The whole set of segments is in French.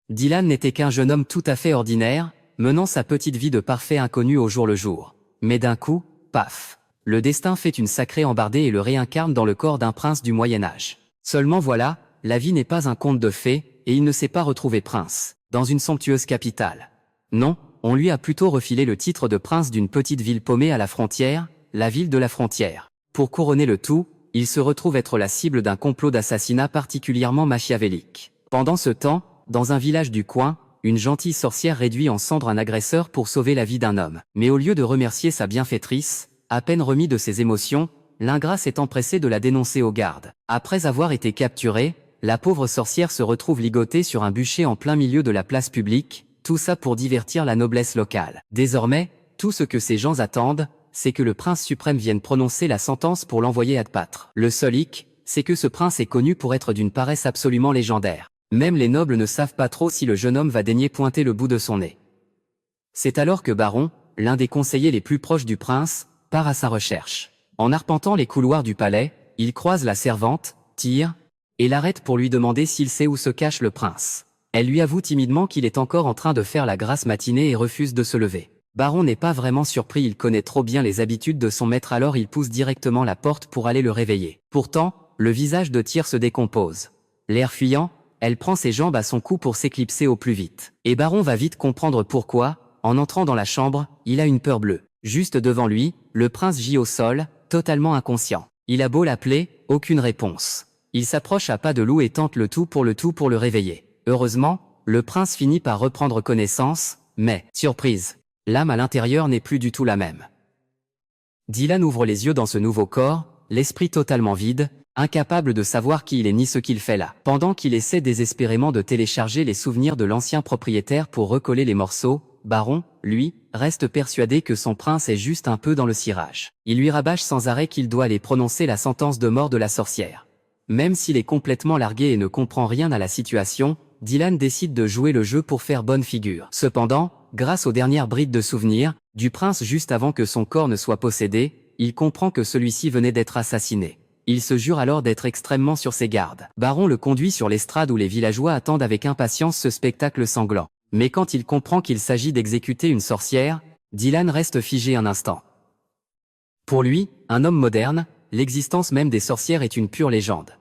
Dylan n'était qu'un jeune homme tout à fait ordinaire, menant sa petite vie de parfait inconnu au jour le jour. Mais d'un coup, paf, le destin fait une sacrée embardée et le réincarne dans le corps d'un prince du Moyen-Âge. Seulement voilà, la vie n'est pas un conte de fées, et il ne s'est pas retrouvé prince, dans une somptueuse capitale. Non, on lui a plutôt refilé le titre de prince d'une petite ville paumée à la frontière, la ville de la frontière. Pour couronner le tout, il se retrouve être la cible d'un complot d'assassinat particulièrement machiavélique. Pendant ce temps, dans un village du coin, une gentille sorcière réduit en cendres un agresseur pour sauver la vie d'un homme. Mais au lieu de remercier sa bienfaitrice, à peine remis de ses émotions, l'ingrat s'est empressé de la dénoncer aux gardes. Après avoir été capturée, la pauvre sorcière se retrouve ligotée sur un bûcher en plein milieu de la place publique, tout ça pour divertir la noblesse locale. Désormais, tout ce que ces gens attendent, c'est que le prince suprême vienne prononcer la sentence pour l'envoyer ad patre. Le seul hic, c'est que ce prince est connu pour être d'une paresse absolument légendaire. Même les nobles ne savent pas trop si le jeune homme va daigner pointer le bout de son nez. C'est alors que Baron, l'un des conseillers les plus proches du prince, part à sa recherche. En arpentant les couloirs du palais, il croise la servante, Tyr, et l'arrête pour lui demander s'il sait où se cache le prince. Elle lui avoue timidement qu'il est encore en train de faire la grasse matinée et refuse de se lever. Baron n'est pas vraiment surpris, il connaît trop bien les habitudes de son maître, alors il pousse directement la porte pour aller le réveiller. Pourtant, le visage de Tyr se décompose. L'air fuyant, elle prend ses jambes à son cou pour s'éclipser au plus vite. Et Baron va vite comprendre pourquoi, en entrant dans la chambre, il a une peur bleue. Juste devant lui, le prince gît au sol, totalement inconscient. Il a beau l'appeler, aucune réponse. Il s'approche à pas de loup et tente le tout pour le réveiller. Heureusement, le prince finit par reprendre connaissance, mais, surprise, l'âme à l'intérieur n'est plus du tout la même. Dylan ouvre les yeux dans ce nouveau corps, l'esprit totalement vide, incapable de savoir qui il est ni ce qu'il fait là. Pendant qu'il essaie désespérément de télécharger les souvenirs de l'ancien propriétaire pour recoller les morceaux, Baron, lui, reste persuadé que son prince est juste un peu dans le cirage. Il lui rabâche sans arrêt qu'il doit aller prononcer la sentence de mort de la sorcière. Même s'il est complètement largué et ne comprend rien à la situation, Dylan décide de jouer le jeu pour faire bonne figure. Cependant, grâce aux dernières brides de souvenirs du prince juste avant que son corps ne soit possédé, il comprend que celui-ci venait d'être assassiné. Il se jure alors d'être extrêmement sur ses gardes. Baron le conduit sur l'estrade où les villageois attendent avec impatience ce spectacle sanglant. Mais quand il comprend qu'il s'agit d'exécuter une sorcière, Dylan reste figé un instant. Pour lui, un homme moderne, l'existence même des sorcières est une pure légende.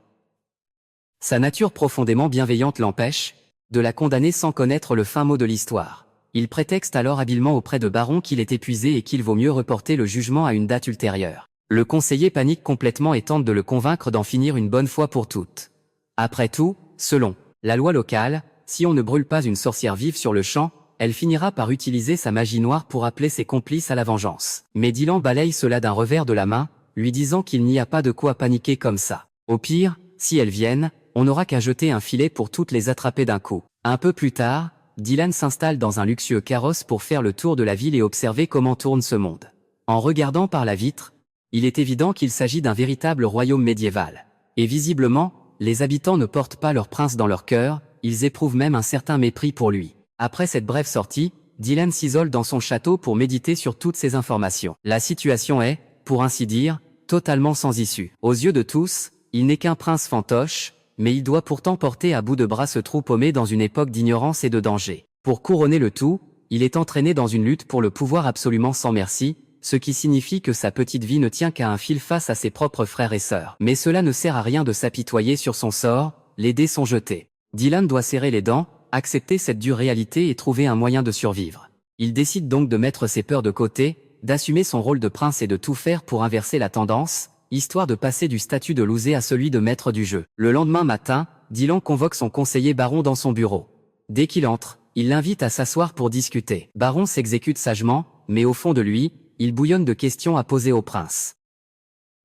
Sa nature profondément bienveillante l'empêche de la condamner sans connaître le fin mot de l'histoire. Il prétexte alors habilement auprès de Baron qu'il est épuisé et qu'il vaut mieux reporter le jugement à une date ultérieure. Le conseiller panique complètement et tente de le convaincre d'en finir une bonne fois pour toutes. Après tout, selon la loi locale, si on ne brûle pas une sorcière vive sur le champ, elle finira par utiliser sa magie noire pour appeler ses complices à la vengeance. Mais Dylan balaye cela d'un revers de la main, lui disant qu'il n'y a pas de quoi paniquer comme ça. Au pire, si elles viennent, on n'aura qu'à jeter un filet pour toutes les attraper d'un coup. Un peu plus tard, Dylan s'installe dans un luxueux carrosse pour faire le tour de la ville et observer comment tourne ce monde. En regardant par la vitre, il est évident qu'il s'agit d'un véritable royaume médiéval. Et visiblement, les habitants ne portent pas leur prince dans leur cœur, ils éprouvent même un certain mépris pour lui. Après cette brève sortie, Dylan s'isole dans son château pour méditer sur toutes ces informations. La situation est, pour ainsi dire, totalement sans issue. Aux yeux de tous, il n'est qu'un prince fantoche, mais il doit pourtant porter à bout de bras ce trou paumé dans une époque d'ignorance et de danger. Pour couronner le tout, il est entraîné dans une lutte pour le pouvoir absolument sans merci, ce qui signifie que sa petite vie ne tient qu'à un fil face à ses propres frères et sœurs. Mais cela ne sert à rien de s'apitoyer sur son sort, les dés sont jetés. Dylan doit serrer les dents, accepter cette dure réalité et trouver un moyen de survivre. Il décide donc de mettre ses peurs de côté, d'assumer son rôle de prince et de tout faire pour inverser la tendance, histoire de passer du statut de losé à celui de maître du jeu. Le lendemain matin, Dylan convoque son conseiller Baron dans son bureau. Dès qu'il entre, il l'invite à s'asseoir pour discuter. Baron s'exécute sagement, mais au fond de lui, il bouillonne de questions à poser au prince.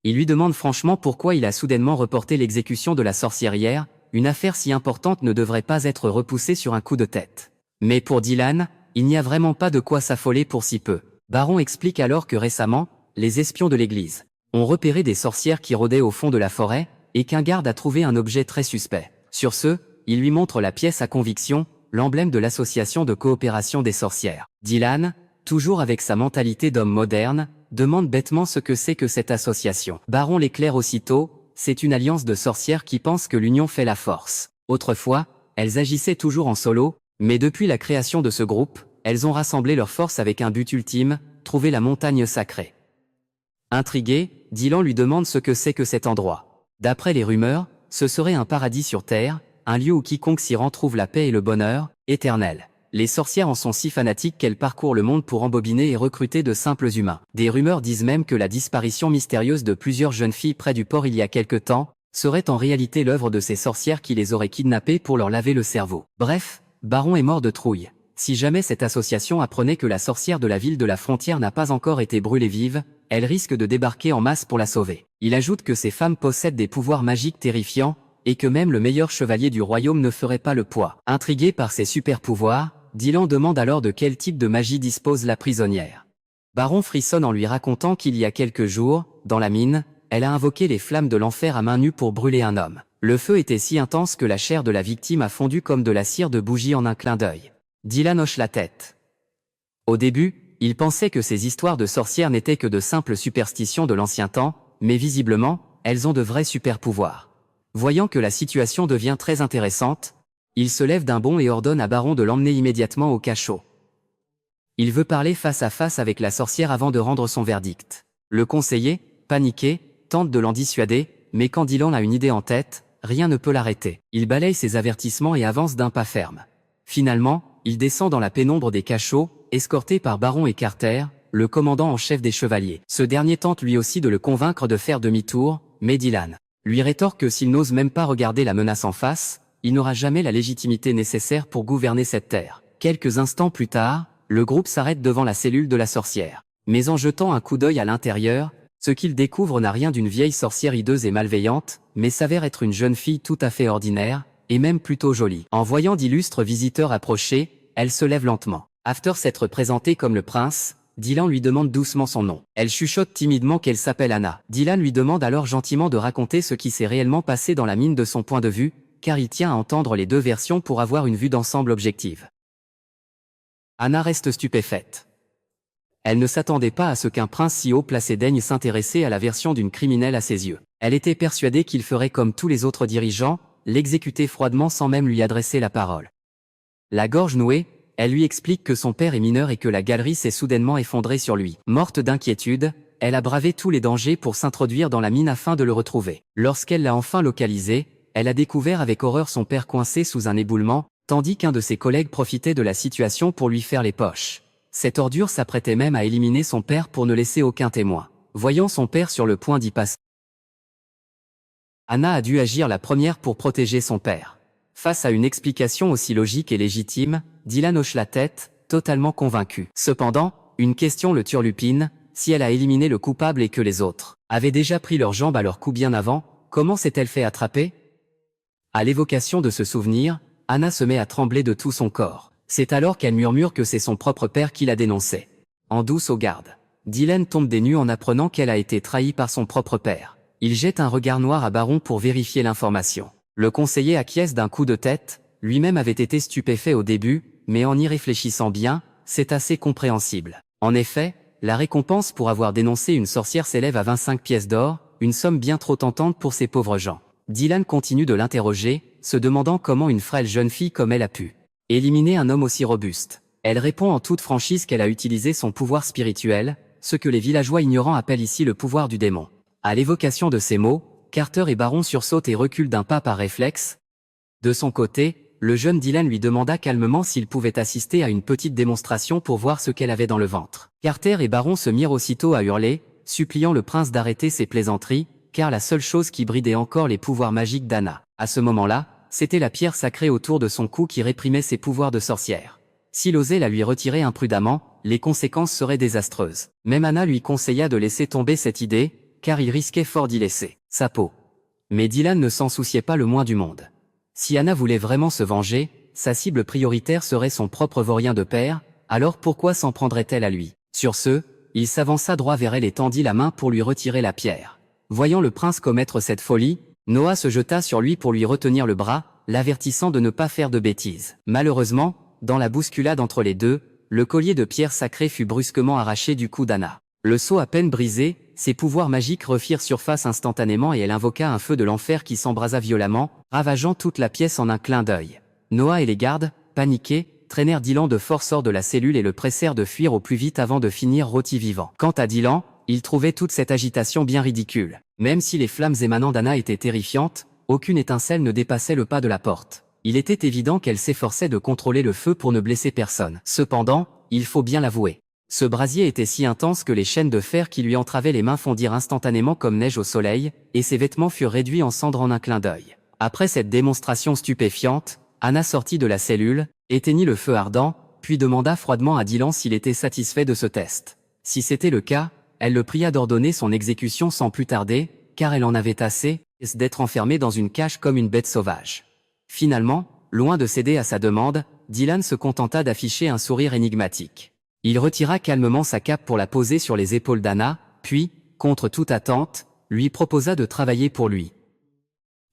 Il lui demande franchement pourquoi il a soudainement reporté l'exécution de la sorcière hier, une affaire si importante ne devrait pas être repoussée sur un coup de tête. Mais pour Dylan, il n'y a vraiment pas de quoi s'affoler pour si peu. Baron explique alors que récemment, les espions de l'église ont repéré des sorcières qui rôdaient au fond de la forêt, et qu'un garde a trouvé un objet très suspect. Sur ce, il lui montre la pièce à conviction, l'emblème de l'association de coopération des sorcières. Dylan, toujours avec sa mentalité d'homme moderne, demande bêtement ce que c'est que cette association. Baron l'éclaire aussitôt, c'est une alliance de sorcières qui pensent que l'union fait la force. Autrefois, elles agissaient toujours en solo, Mais depuis la création de ce groupe, elles ont rassemblé leurs forces avec un but ultime, trouver la montagne sacrée. Intrigué, Dylan lui demande ce que c'est que cet endroit. D'après les rumeurs, ce serait un paradis sur Terre, un lieu où quiconque s'y rend trouve la paix et le bonheur, éternel. Les sorcières en sont si fanatiques qu'elles parcourent le monde pour embobiner et recruter de simples humains. Des rumeurs disent même que la disparition mystérieuse de plusieurs jeunes filles près du port il y a quelque temps, serait en réalité l'œuvre de ces sorcières qui les auraient kidnappées pour leur laver le cerveau. Bref, Baron est mort de trouille. Si jamais cette association apprenait que la sorcière de la ville de la frontière n'a pas encore été brûlée vive, elle risque de débarquer en masse pour la sauver. Il ajoute que ces femmes possèdent des pouvoirs magiques terrifiants, et que même le meilleur chevalier du royaume ne ferait pas le poids. Intrigué par ces super pouvoirs, Dylan demande alors de quel type de magie dispose la prisonnière. Baron frissonne en lui racontant qu'il y a quelques jours, dans la mine, elle a invoqué les flammes de l'enfer à main nue pour brûler un homme. Le feu était si intense que la chair de la victime a fondu comme de la cire de bougie en un clin d'œil. Dylan hoche la tête. Au début, il pensait que ces histoires de sorcières n'étaient que de simples superstitions de l'ancien temps, mais visiblement, elles ont de vrais super pouvoirs. Voyant que la situation devient très intéressante, il se lève d'un bond et ordonne à Baron de l'emmener immédiatement au cachot. Il veut parler face à face avec la sorcière avant de rendre son verdict. Le conseiller, paniqué, tente de l'en dissuader, mais quand Dylan a une idée en tête, rien ne peut l'arrêter. Il balaye ses avertissements et avance d'un pas ferme. Finalement, il descend dans la pénombre des cachots, escorté par Baron et Carter, le commandant en chef des chevaliers. Ce dernier tente lui aussi de le convaincre de faire demi-tour, mais Dylan lui rétorque que s'il n'ose même pas regarder la menace en face, il n'aura jamais la légitimité nécessaire pour gouverner cette terre. Quelques instants plus tard, le groupe s'arrête devant la cellule de la sorcière. Mais en jetant un coup d'œil à l'intérieur, ce qu'il découvre n'a rien d'une vieille sorcière hideuse et malveillante, mais s'avère être une jeune fille tout à fait ordinaire, et même plutôt jolie. En voyant d'illustres visiteurs approcher, elle se lève lentement. After s'être présentée comme le prince, Dylan lui demande doucement son nom. Elle chuchote timidement qu'elle s'appelle Anna. Dylan lui demande alors gentiment de raconter ce qui s'est réellement passé dans la mine de son point de vue, car il tient à entendre les deux versions pour avoir une vue d'ensemble objective. Anna reste stupéfaite. Elle ne s'attendait pas à ce qu'un prince si haut placé daigne s'intéresser à la version d'une criminelle à ses yeux. Elle était persuadée qu'il ferait comme tous les autres dirigeants, l'exécuter froidement sans même lui adresser la parole. La gorge nouée, elle lui explique que son père est mineur et que la galerie s'est soudainement effondrée sur lui. Morte d'inquiétude, elle a bravé tous les dangers pour s'introduire dans la mine afin de le retrouver. Lorsqu'elle l'a enfin localisé, elle a découvert avec horreur son père coincé sous un éboulement, tandis qu'un de ses collègues profitait de la situation pour lui faire les poches. Cette ordure s'apprêtait même à éliminer son père pour ne laisser aucun témoin. Voyant son père sur le point d'y passer, Anna a dû agir la première pour protéger son père. Face à une explication aussi logique et légitime, Dylan hoche la tête, totalement convaincu. Cependant, une question le turlupine, si elle a éliminé le coupable et que les autres avaient déjà pris leurs jambes à leur cou bien avant, comment s'est-elle fait attraper? À l'évocation de ce souvenir, Anna se met à trembler de tout son corps. C'est alors qu'elle murmure que c'est son propre père qui l'a dénoncé. En douce aux gardes, Dylan tombe des nues en apprenant qu'elle a été trahie par son propre père. Il jette un regard noir à Baron pour vérifier l'information. Le conseiller acquiesce d'un coup de tête, lui-même avait été stupéfait au début, mais en y réfléchissant bien, c'est assez compréhensible. En effet, la récompense pour avoir dénoncé une sorcière s'élève à 25 pièces d'or, une somme bien trop tentante pour ces pauvres gens. Dylan continue de l'interroger, se demandant comment une frêle jeune fille comme elle a pu éliminer un homme aussi robuste. Elle répond en toute franchise qu'elle a utilisé son pouvoir spirituel, ce que les villageois ignorants appellent ici le pouvoir du démon. À l'évocation de ces mots, Carter et Baron sursautent et reculent d'un pas par réflexe. De son côté, le jeune Dylan lui demanda calmement s'il pouvait assister à une petite démonstration pour voir ce qu'elle avait dans le ventre. Carter et Baron se mirent aussitôt à hurler, suppliant le prince d'arrêter ses plaisanteries, car la seule chose qui bridait encore les pouvoirs magiques d'Anna, à ce moment-là, c'était la pierre sacrée autour de son cou qui réprimait ses pouvoirs de sorcière. S'il osait la lui retirer imprudemment, les conséquences seraient désastreuses. Même Anna lui conseilla de laisser tomber cette idée, car il risquait fort d'y laisser sa peau. Mais Dylan ne s'en souciait pas le moins du monde. Si Anna voulait vraiment se venger, sa cible prioritaire serait son propre vaurien de père, alors pourquoi s'en prendrait-elle à lui? Sur ce, il s'avança droit vers elle et tendit la main pour lui retirer la pierre. Voyant le prince commettre cette folie, Noah se jeta sur lui pour lui retenir le bras, l'avertissant de ne pas faire de bêtises. Malheureusement, dans la bousculade entre les deux, le collier de pierre sacrée fut brusquement arraché du cou d'Anna. Le sceau à peine brisé, ses pouvoirs magiques refirent surface instantanément et elle invoqua un feu de l'enfer qui s'embrasa violemment, ravageant toute la pièce en un clin d'œil. Noah et les gardes, paniqués, traînèrent Dylan de force hors de la cellule et le pressèrent de fuir au plus vite avant de finir rôti vivant. Quant à Dylan, il trouvait toute cette agitation bien ridicule. Même si les flammes émanant d'Anna étaient terrifiantes, aucune étincelle ne dépassait le pas de la porte. Il était évident qu'elle s'efforçait de contrôler le feu pour ne blesser personne. Cependant, il faut bien l'avouer, ce brasier était si intense que les chaînes de fer qui lui entravaient les mains fondirent instantanément comme neige au soleil, et ses vêtements furent réduits en cendres en un clin d'œil. Après cette démonstration stupéfiante, Anna sortit de la cellule, éteignit le feu ardent, puis demanda froidement à Dylan s'il était satisfait de ce test. Si c'était le cas, elle le pria d'ordonner son exécution sans plus tarder, car elle en avait assez d'être enfermée dans une cage comme une bête sauvage. Finalement, loin de céder à sa demande, Dylan se contenta d'afficher un sourire énigmatique. Il retira calmement sa cape pour la poser sur les épaules d'Anna, puis, contre toute attente, lui proposa de travailler pour lui.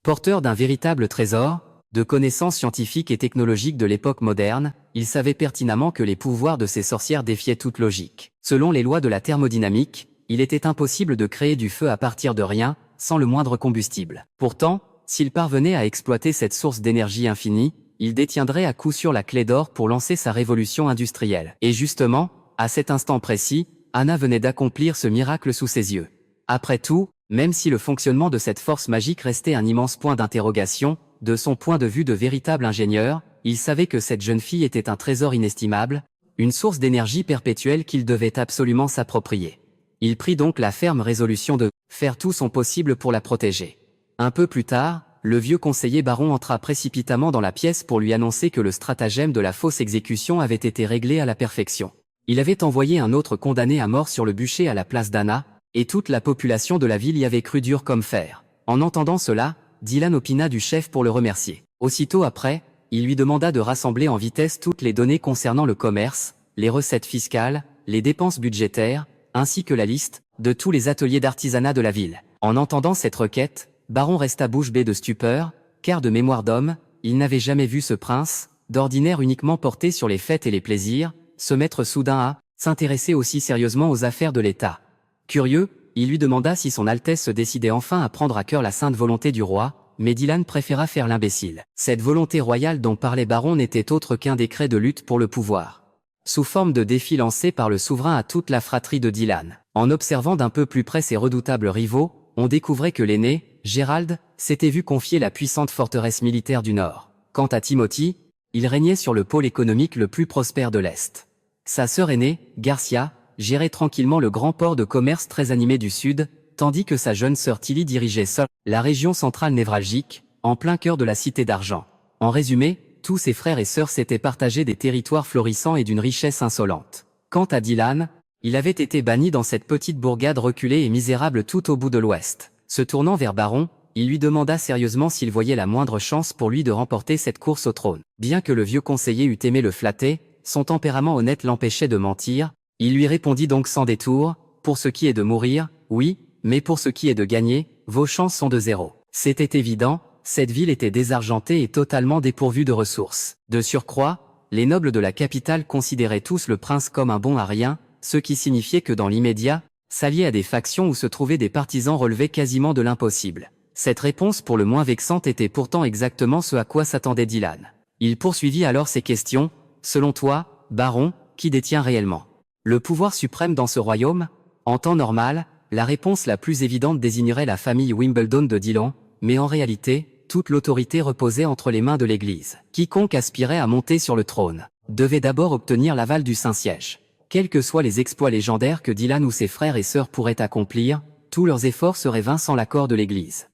Porteur d'un véritable trésor, de connaissances scientifiques et technologiques de l'époque moderne, il savait pertinemment que les pouvoirs de ces sorcières défiaient toute logique. Selon les lois de la thermodynamique, il était impossible de créer du feu à partir de rien, sans le moindre combustible. Pourtant, s'il parvenait à exploiter cette source d'énergie infinie, il détiendrait à coup sûr la clé d'or pour lancer sa révolution industrielle. Et justement, à cet instant précis, Anna venait d'accomplir ce miracle sous ses yeux. Après tout, même si le fonctionnement de cette force magique restait un immense point d'interrogation, de son point de vue de véritable ingénieur, il savait que cette jeune fille était un trésor inestimable, une source d'énergie perpétuelle qu'il devait absolument s'approprier. Il prit donc la ferme résolution de faire tout son possible pour la protéger. Un peu plus tard, le vieux conseiller baron entra précipitamment dans la pièce pour lui annoncer que le stratagème de la fausse exécution avait été réglé à la perfection. Il avait envoyé un autre condamné à mort sur le bûcher à la place d'Anna, et toute la population de la ville y avait cru dur comme fer. En entendant cela, Dylan opina du chef pour le remercier. Aussitôt après, il lui demanda de rassembler en vitesse toutes les données concernant le commerce, les recettes fiscales, les dépenses budgétaires, ainsi que la liste de tous les ateliers d'artisanat de la ville. En entendant cette requête, Baron resta bouche bée de stupeur, car de mémoire d'homme, il n'avait jamais vu ce prince, d'ordinaire uniquement porté sur les fêtes et les plaisirs, se mettre soudain à s'intéresser aussi sérieusement aux affaires de l'État. Curieux, il lui demanda si son Altesse se décidait enfin à prendre à cœur la sainte volonté du roi, mais Dylan préféra faire l'imbécile. Cette volonté royale dont parlait Baron n'était autre qu'un décret de lutte pour le pouvoir, sous forme de défi lancé par le souverain à toute la fratrie de Dylan. En observant d'un peu plus près ses redoutables rivaux, on découvrait que l'aîné, Gérald, s'était vu confier la puissante forteresse militaire du Nord. Quant à Timothy, il régnait sur le pôle économique le plus prospère de l'Est. Sa sœur aînée, Garcia, gérait tranquillement le grand port de commerce très animé du Sud, tandis que sa jeune sœur Tilly dirigeait seule la région centrale névralgique, en plein cœur de la Cité d'Argent. En résumé, tous ses frères et sœurs s'étaient partagés des territoires florissants et d'une richesse insolente. Quant à Dylan, il avait été banni dans cette petite bourgade reculée et misérable tout au bout de l'Ouest. Se tournant vers Baron, il lui demanda sérieusement s'il voyait la moindre chance pour lui de remporter cette course au trône. Bien que le vieux conseiller eût aimé le flatter, son tempérament honnête l'empêchait de mentir. Il lui répondit donc sans détour, « Pour ce qui est de mourir, oui, mais pour ce qui est de gagner, vos chances sont de zéro. » C'était évident, cette ville était désargentée et totalement dépourvue de ressources. De surcroît, les nobles de la capitale considéraient tous le prince comme un bon à rien, ce qui signifiait que dans l'immédiat, s'allier à des factions où se trouvaient des partisans relevait quasiment de l'impossible. Cette réponse pour le moins vexante était pourtant exactement ce à quoi s'attendait Dylan. Il poursuivit alors ses questions, « Selon toi, baron, qui détient réellement le pouvoir suprême dans ce royaume ?» En temps normal, la réponse la plus évidente désignerait la famille Wimbledon de Dylan, mais en réalité, toute l'autorité reposait entre les mains de l'Église. Quiconque aspirait à monter sur le trône devait d'abord obtenir l'aval du Saint-Siège. Quels que soient les exploits légendaires que Dylan ou ses frères et sœurs pourraient accomplir, tous leurs efforts seraient vains sans l'accord de l'Église.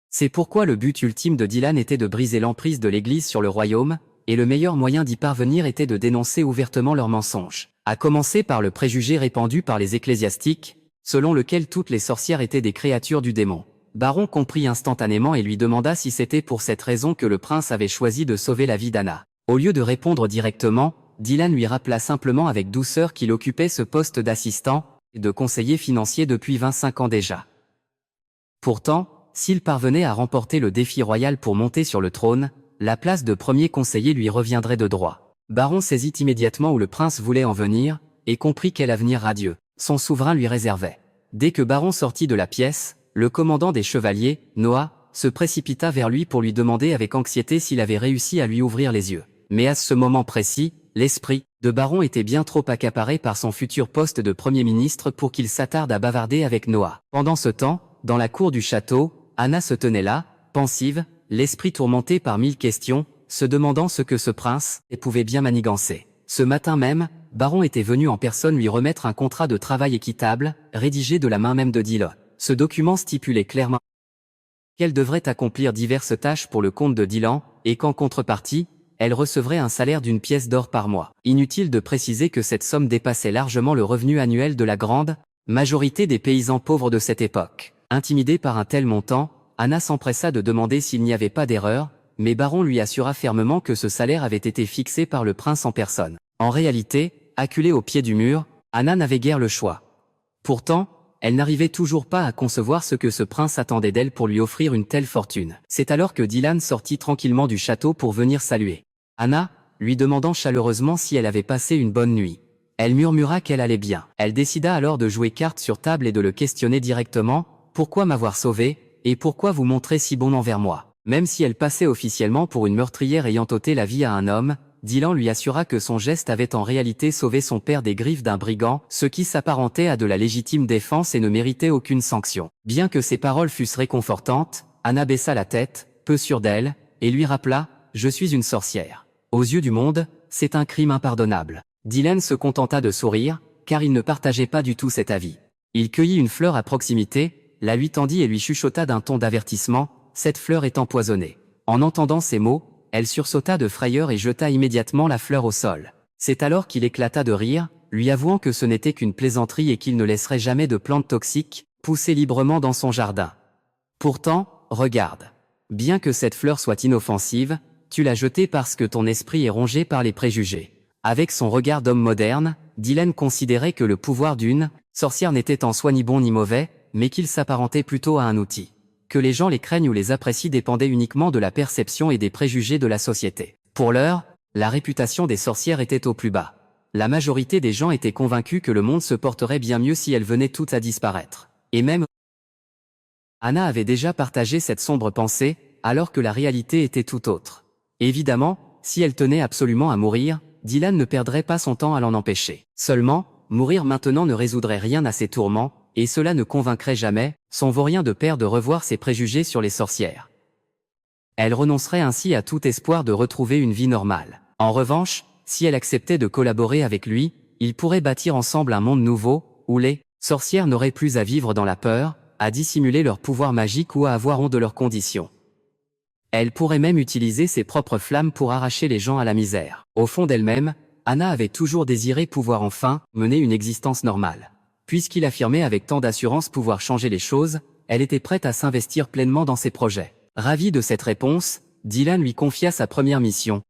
C'est pourquoi le but ultime de Dylan était de briser l'emprise de l'Église sur le royaume, et le meilleur moyen d'y parvenir était de dénoncer ouvertement leurs mensonges. À commencer par le préjugé répandu par les ecclésiastiques, selon lequel toutes les sorcières étaient des créatures du démon. Baron comprit instantanément et lui demanda si c'était pour cette raison que le prince avait choisi de sauver la vie d'Anna. Au lieu de répondre directement, Dylan lui rappela simplement avec douceur qu'il occupait ce poste d'assistant et de conseiller financier depuis 25 ans déjà. Pourtant, s'il parvenait à remporter le défi royal pour monter sur le trône, la place de premier conseiller lui reviendrait de droit. Baron saisit immédiatement où le prince voulait en venir, et comprit quel avenir radieux son souverain lui réservait. Dès que Baron sortit de la pièce, le commandant des chevaliers, Noah, se précipita vers lui pour lui demander avec anxiété s'il avait réussi à lui ouvrir les yeux. Mais à ce moment précis, l'esprit de Baron était bien trop accaparé par son futur poste de Premier ministre pour qu'il s'attarde à bavarder avec Noah. Pendant ce temps, dans la cour du château, Anna se tenait là, pensive, l'esprit tourmenté par 1000 questions, se demandant ce que ce prince pouvait bien manigancer. Ce matin même, Baron était venu en personne lui remettre un contrat de travail équitable, rédigé de la main même de Dylan. Ce document stipulait clairement qu'elle devrait accomplir diverses tâches pour le compte de Dylan, et qu'en contrepartie, elle recevrait un salaire d'une pièce d'or par mois. Inutile de préciser que cette somme dépassait largement le revenu annuel de la grande majorité des paysans pauvres de cette époque. Intimidée par un tel montant, Anna s'empressa de demander s'il n'y avait pas d'erreur, mais Baron lui assura fermement que ce salaire avait été fixé par le prince en personne. En réalité, acculée au pied du mur, Anna n'avait guère le choix. Pourtant, elle n'arrivait toujours pas à concevoir ce que ce prince attendait d'elle pour lui offrir une telle fortune. C'est alors que Dylan sortit tranquillement du château pour venir saluer Anna, lui demandant chaleureusement si elle avait passé une bonne nuit. Elle murmura qu'elle allait bien. Elle décida alors de jouer carte sur table et de le questionner directement. « Pourquoi m'avoir sauvé, et pourquoi vous montrer si bon envers moi ?» Même si elle passait officiellement pour une meurtrière ayant ôté la vie à un homme, Dylan lui assura que son geste avait en réalité sauvé son père des griffes d'un brigand, ce qui s'apparentait à de la légitime défense et ne méritait aucune sanction. Bien que ses paroles fussent réconfortantes, Anna baissa la tête, peu sûre d'elle, et lui rappela « Je suis une sorcière. Aux yeux du monde, c'est un crime impardonnable. » Dylan se contenta de sourire, car il ne partageait pas du tout cet avis. Il cueillit une fleur à proximité, la lui tendit et lui chuchota d'un ton d'avertissement « Cette fleur est empoisonnée. » En entendant ces mots, elle sursauta de frayeur et jeta immédiatement la fleur au sol. C'est alors qu'il éclata de rire, lui avouant que ce n'était qu'une plaisanterie et qu'il ne laisserait jamais de plantes toxiques pousser librement dans son jardin. Pourtant, regarde. Bien que cette fleur soit inoffensive, tu l'as jetée parce que ton esprit est rongé par les préjugés. Avec son regard d'homme moderne, Dylan considérait que le pouvoir d'une sorcière n'était en soi ni bon ni mauvais, mais qu'il s'apparentait plutôt à un outil. Que les gens les craignent ou les apprécient dépendait uniquement de la perception et des préjugés de la société. Pour l'heure, la réputation des sorcières était au plus bas. La majorité des gens étaient convaincus que le monde se porterait bien mieux si elles venaient toutes à disparaître. Et même Anna avait déjà partagé cette sombre pensée, alors que la réalité était tout autre. Évidemment, si elle tenait absolument à mourir, Dylan ne perdrait pas son temps à l'en empêcher. Seulement, mourir maintenant ne résoudrait rien à ses tourments, et cela ne convaincrait jamais son vaurien de père de revoir ses préjugés sur les sorcières. Elle renoncerait ainsi à tout espoir de retrouver une vie normale. En revanche, si elle acceptait de collaborer avec lui, ils pourraient bâtir ensemble un monde nouveau, où les sorcières n'auraient plus à vivre dans la peur, à dissimuler leur pouvoir magique ou à avoir honte de leurs conditions. Elle pourrait même utiliser ses propres flammes pour arracher les gens à la misère. Au fond d'elle-même, Anna avait toujours désiré pouvoir enfin mener une existence normale. Puisqu'il affirmait avec tant d'assurance pouvoir changer les choses, elle était prête à s'investir pleinement dans ses projets. Ravie de cette réponse, Dylan lui confia sa première mission.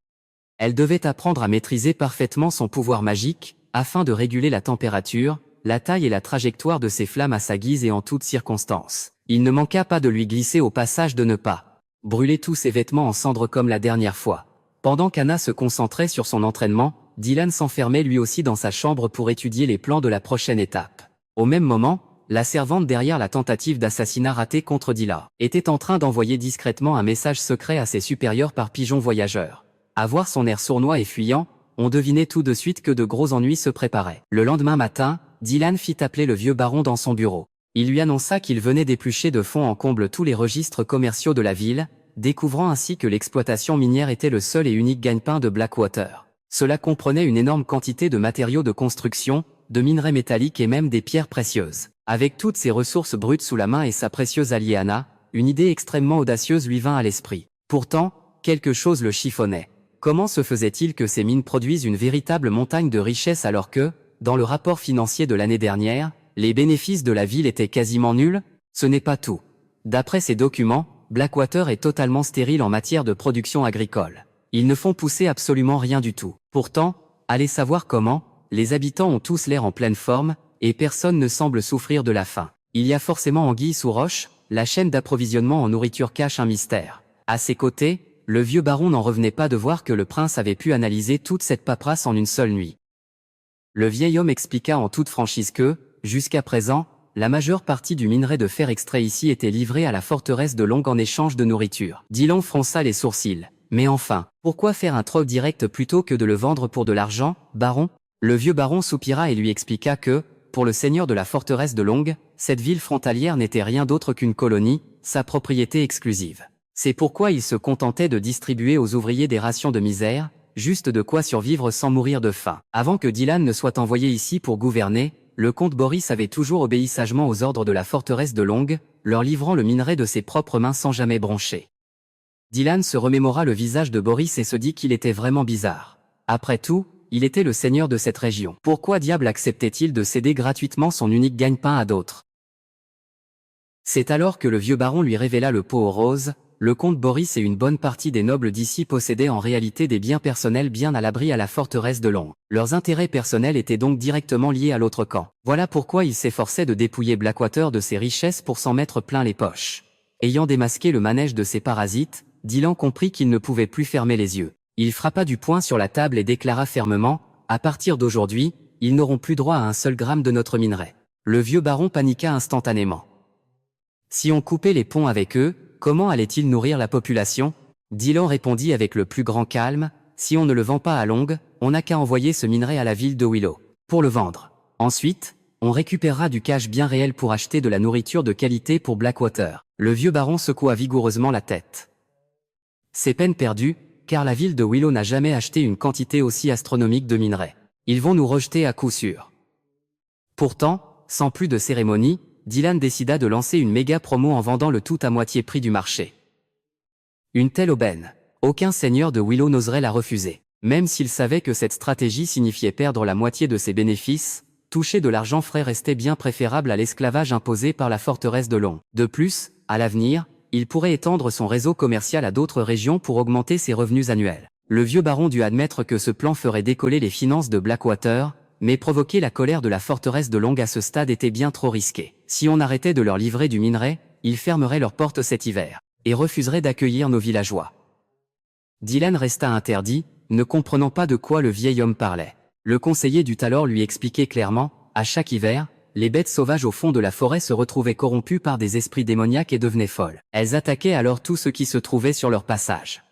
Elle devait apprendre à maîtriser parfaitement son pouvoir magique, afin de réguler la température, la taille et la trajectoire de ses flammes à sa guise et en toutes circonstances. Il ne manqua pas de lui glisser au passage de ne pas brûler tous ses vêtements en cendres comme la dernière fois. Pendant qu'Anna se concentrait sur son entraînement, Dylan s'enfermait lui aussi dans sa chambre pour étudier les plans de la prochaine étape. Au même moment, la servante derrière la tentative d'assassinat ratée contre Dylan était en train d'envoyer discrètement un message secret à ses supérieurs par pigeon voyageur. À voir son air sournois et fuyant, on devinait tout de suite que de gros ennuis se préparaient. Le lendemain matin, Dylan fit appeler le vieux baron dans son bureau. Il lui annonça qu'il venait d'éplucher de fond en comble tous les registres commerciaux de la ville, découvrant ainsi que l'exploitation minière était le seul et unique gagne-pain de Blackwater. Cela comprenait une énorme quantité de matériaux de construction, de minerais métalliques et même des pierres précieuses. Avec toutes ces ressources brutes sous la main et sa précieuse alliée Anna, une idée extrêmement audacieuse lui vint à l'esprit. Pourtant, quelque chose le chiffonnait. Comment se faisait-il que ces mines produisent une véritable montagne de richesses alors que, dans le rapport financier de l'année dernière, les bénéfices de la ville étaient quasiment nuls? Ce n'est pas tout. D'après ces documents, Blackwater est totalement stérile en matière de production agricole. Ils ne font pousser absolument rien du tout. Pourtant, allez savoir comment, les habitants ont tous l'air en pleine forme, et personne ne semble souffrir de la faim. Il y a forcément anguille sous roche, la chaîne d'approvisionnement en nourriture cache un mystère. À ses côtés, le vieux baron n'en revenait pas de voir que le prince avait pu analyser toute cette paperasse en une seule nuit. Le vieil homme expliqua en toute franchise que, jusqu'à présent, la majeure partie du minerai de fer extrait ici était livrée à la forteresse de Long en échange de nourriture. Dylan fronça les sourcils. Mais enfin, pourquoi faire un troc direct plutôt que de le vendre pour de l'argent, baron? Le vieux baron soupira et lui expliqua que, pour le seigneur de la forteresse de Longue, cette ville frontalière n'était rien d'autre qu'une colonie, sa propriété exclusive. C'est pourquoi il se contentait de distribuer aux ouvriers des rations de misère, juste de quoi survivre sans mourir de faim. Avant que Dylan ne soit envoyé ici pour gouverner, le comte Boris avait toujours obéi sagement aux ordres de la forteresse de Longue, leur livrant le minerai de ses propres mains sans jamais broncher. Dylan se remémora le visage de Boris et se dit qu'il était vraiment bizarre. Après tout, il était le seigneur de cette région. Pourquoi diable acceptait-il de céder gratuitement son unique gagne-pain à d'autres? C'est alors que le vieux baron lui révéla le pot aux roses. Le comte Boris et une bonne partie des nobles d'ici possédaient en réalité des biens personnels bien à l'abri à la forteresse de Longue. Leurs intérêts personnels étaient donc directement liés à l'autre camp. Voilà pourquoi il s'efforçait de dépouiller Blackwater de ses richesses pour s'en mettre plein les poches. Ayant démasqué le manège de ses parasites, Dylan comprit qu'il ne pouvait plus fermer les yeux. Il frappa du poing sur la table et déclara fermement, « À partir d'aujourd'hui, ils n'auront plus droit à un seul gramme de notre minerai. » Le vieux baron paniqua instantanément. Si on coupait les ponts avec eux, comment allait-il nourrir la population? Dylan répondit avec le plus grand calme, « Si on ne le vend pas à Longue, on n'a qu'à envoyer ce minerai à la ville de Willow pour le vendre. Ensuite, on récupérera du cash bien réel pour acheter de la nourriture de qualité pour Blackwater. » Le vieux baron secoua vigoureusement la tête. C'est peine perdue, car la ville de Willow n'a jamais acheté une quantité aussi astronomique de minerais. Ils vont nous rejeter à coup sûr. Pourtant, sans plus de cérémonie, Dylan décida de lancer une méga promo en vendant le tout à moitié prix du marché. Une telle aubaine, aucun seigneur de Willow n'oserait la refuser. Même s'il savait que cette stratégie signifiait perdre la moitié de ses bénéfices, toucher de l'argent frais restait bien préférable à l'esclavage imposé par la forteresse de Longue. De plus, à l'avenir, il pourrait étendre son réseau commercial à d'autres régions pour augmenter ses revenus annuels. Le vieux baron dut admettre que ce plan ferait décoller les finances de Blackwater, mais provoquer la colère de la forteresse de Longue à ce stade était bien trop risqué. Si on arrêtait de leur livrer du minerai, ils fermeraient leurs portes cet hiver, et refuseraient d'accueillir nos villageois. Dylan resta interdit, ne comprenant pas de quoi le vieil homme parlait. Le conseiller dut alors lui expliquer clairement, à chaque hiver, les bêtes sauvages au fond de la forêt se retrouvaient corrompues par des esprits démoniaques et devenaient folles. Elles attaquaient alors tout ce qui se trouvait sur leur passage.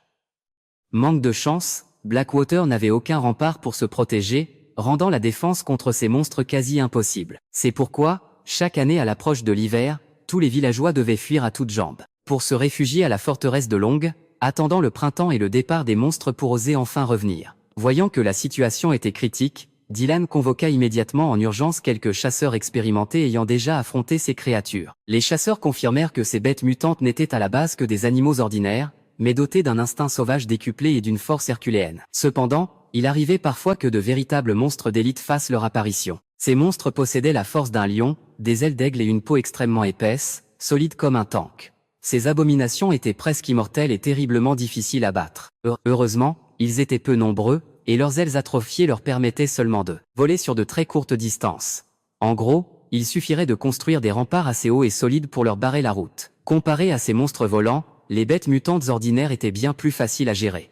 Manque de chance, Blackwater n'avait aucun rempart pour se protéger, rendant la défense contre ces monstres quasi impossible. C'est pourquoi, chaque année à l'approche de l'hiver, tous les villageois devaient fuir à toutes jambes, pour se réfugier à la forteresse de Longue, attendant le printemps et le départ des monstres pour oser enfin revenir. Voyant que la situation était critique, Dylan convoqua immédiatement en urgence quelques chasseurs expérimentés ayant déjà affronté ces créatures. Les chasseurs confirmèrent que ces bêtes mutantes n'étaient à la base que des animaux ordinaires, mais dotés d'un instinct sauvage décuplé et d'une force herculéenne. Cependant, il arrivait parfois que de véritables monstres d'élite fassent leur apparition. Ces monstres possédaient la force d'un lion, des ailes d'aigle et une peau extrêmement épaisse, solide comme un tank. Ces abominations étaient presque immortelles et terriblement difficiles à battre. Heureusement, ils étaient peu nombreux, et leurs ailes atrophiées leur permettaient seulement de voler sur de très courtes distances. En gros, il suffirait de construire des remparts assez hauts et solides pour leur barrer la route. Comparés à ces monstres volants, les bêtes mutantes ordinaires étaient bien plus faciles à gérer.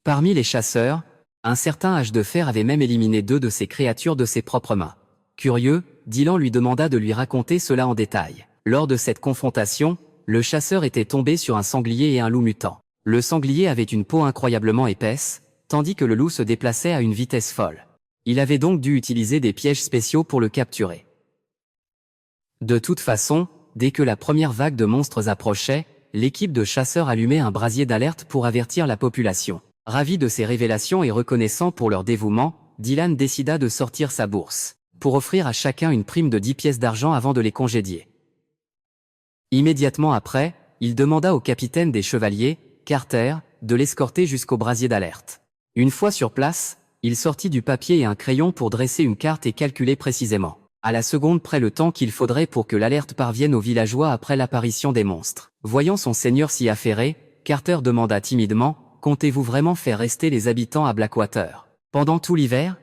Parmi les chasseurs, un certain Hache de Fer avait même éliminé 2 de ces créatures de ses propres mains. Curieux, Dylan lui demanda de lui raconter cela en détail. Lors de cette confrontation, le chasseur était tombé sur un sanglier et un loup mutant. Le sanglier avait une peau incroyablement épaisse, tandis que le loup se déplaçait à une vitesse folle. Il avait donc dû utiliser des pièges spéciaux pour le capturer. De toute façon, dès que la première vague de monstres approchait, l'équipe de chasseurs allumait un brasier d'alerte pour avertir la population. Ravi de ces révélations et reconnaissant pour leur dévouement, Dylan décida de sortir sa bourse, pour offrir à chacun une prime de 10 pièces d'argent avant de les congédier. Immédiatement après, il demanda au capitaine des chevaliers, Carter, de l'escorter jusqu'au brasier d'alerte. Une fois sur place, il sortit du papier et un crayon pour dresser une carte et calculer précisément, à la seconde près le temps qu'il faudrait pour que l'alerte parvienne aux villageois après l'apparition des monstres. Voyant son seigneur s'y affairer, Carter demanda timidement, « Comptez-vous vraiment faire rester les habitants à Blackwater pendant tout l'hiver ?»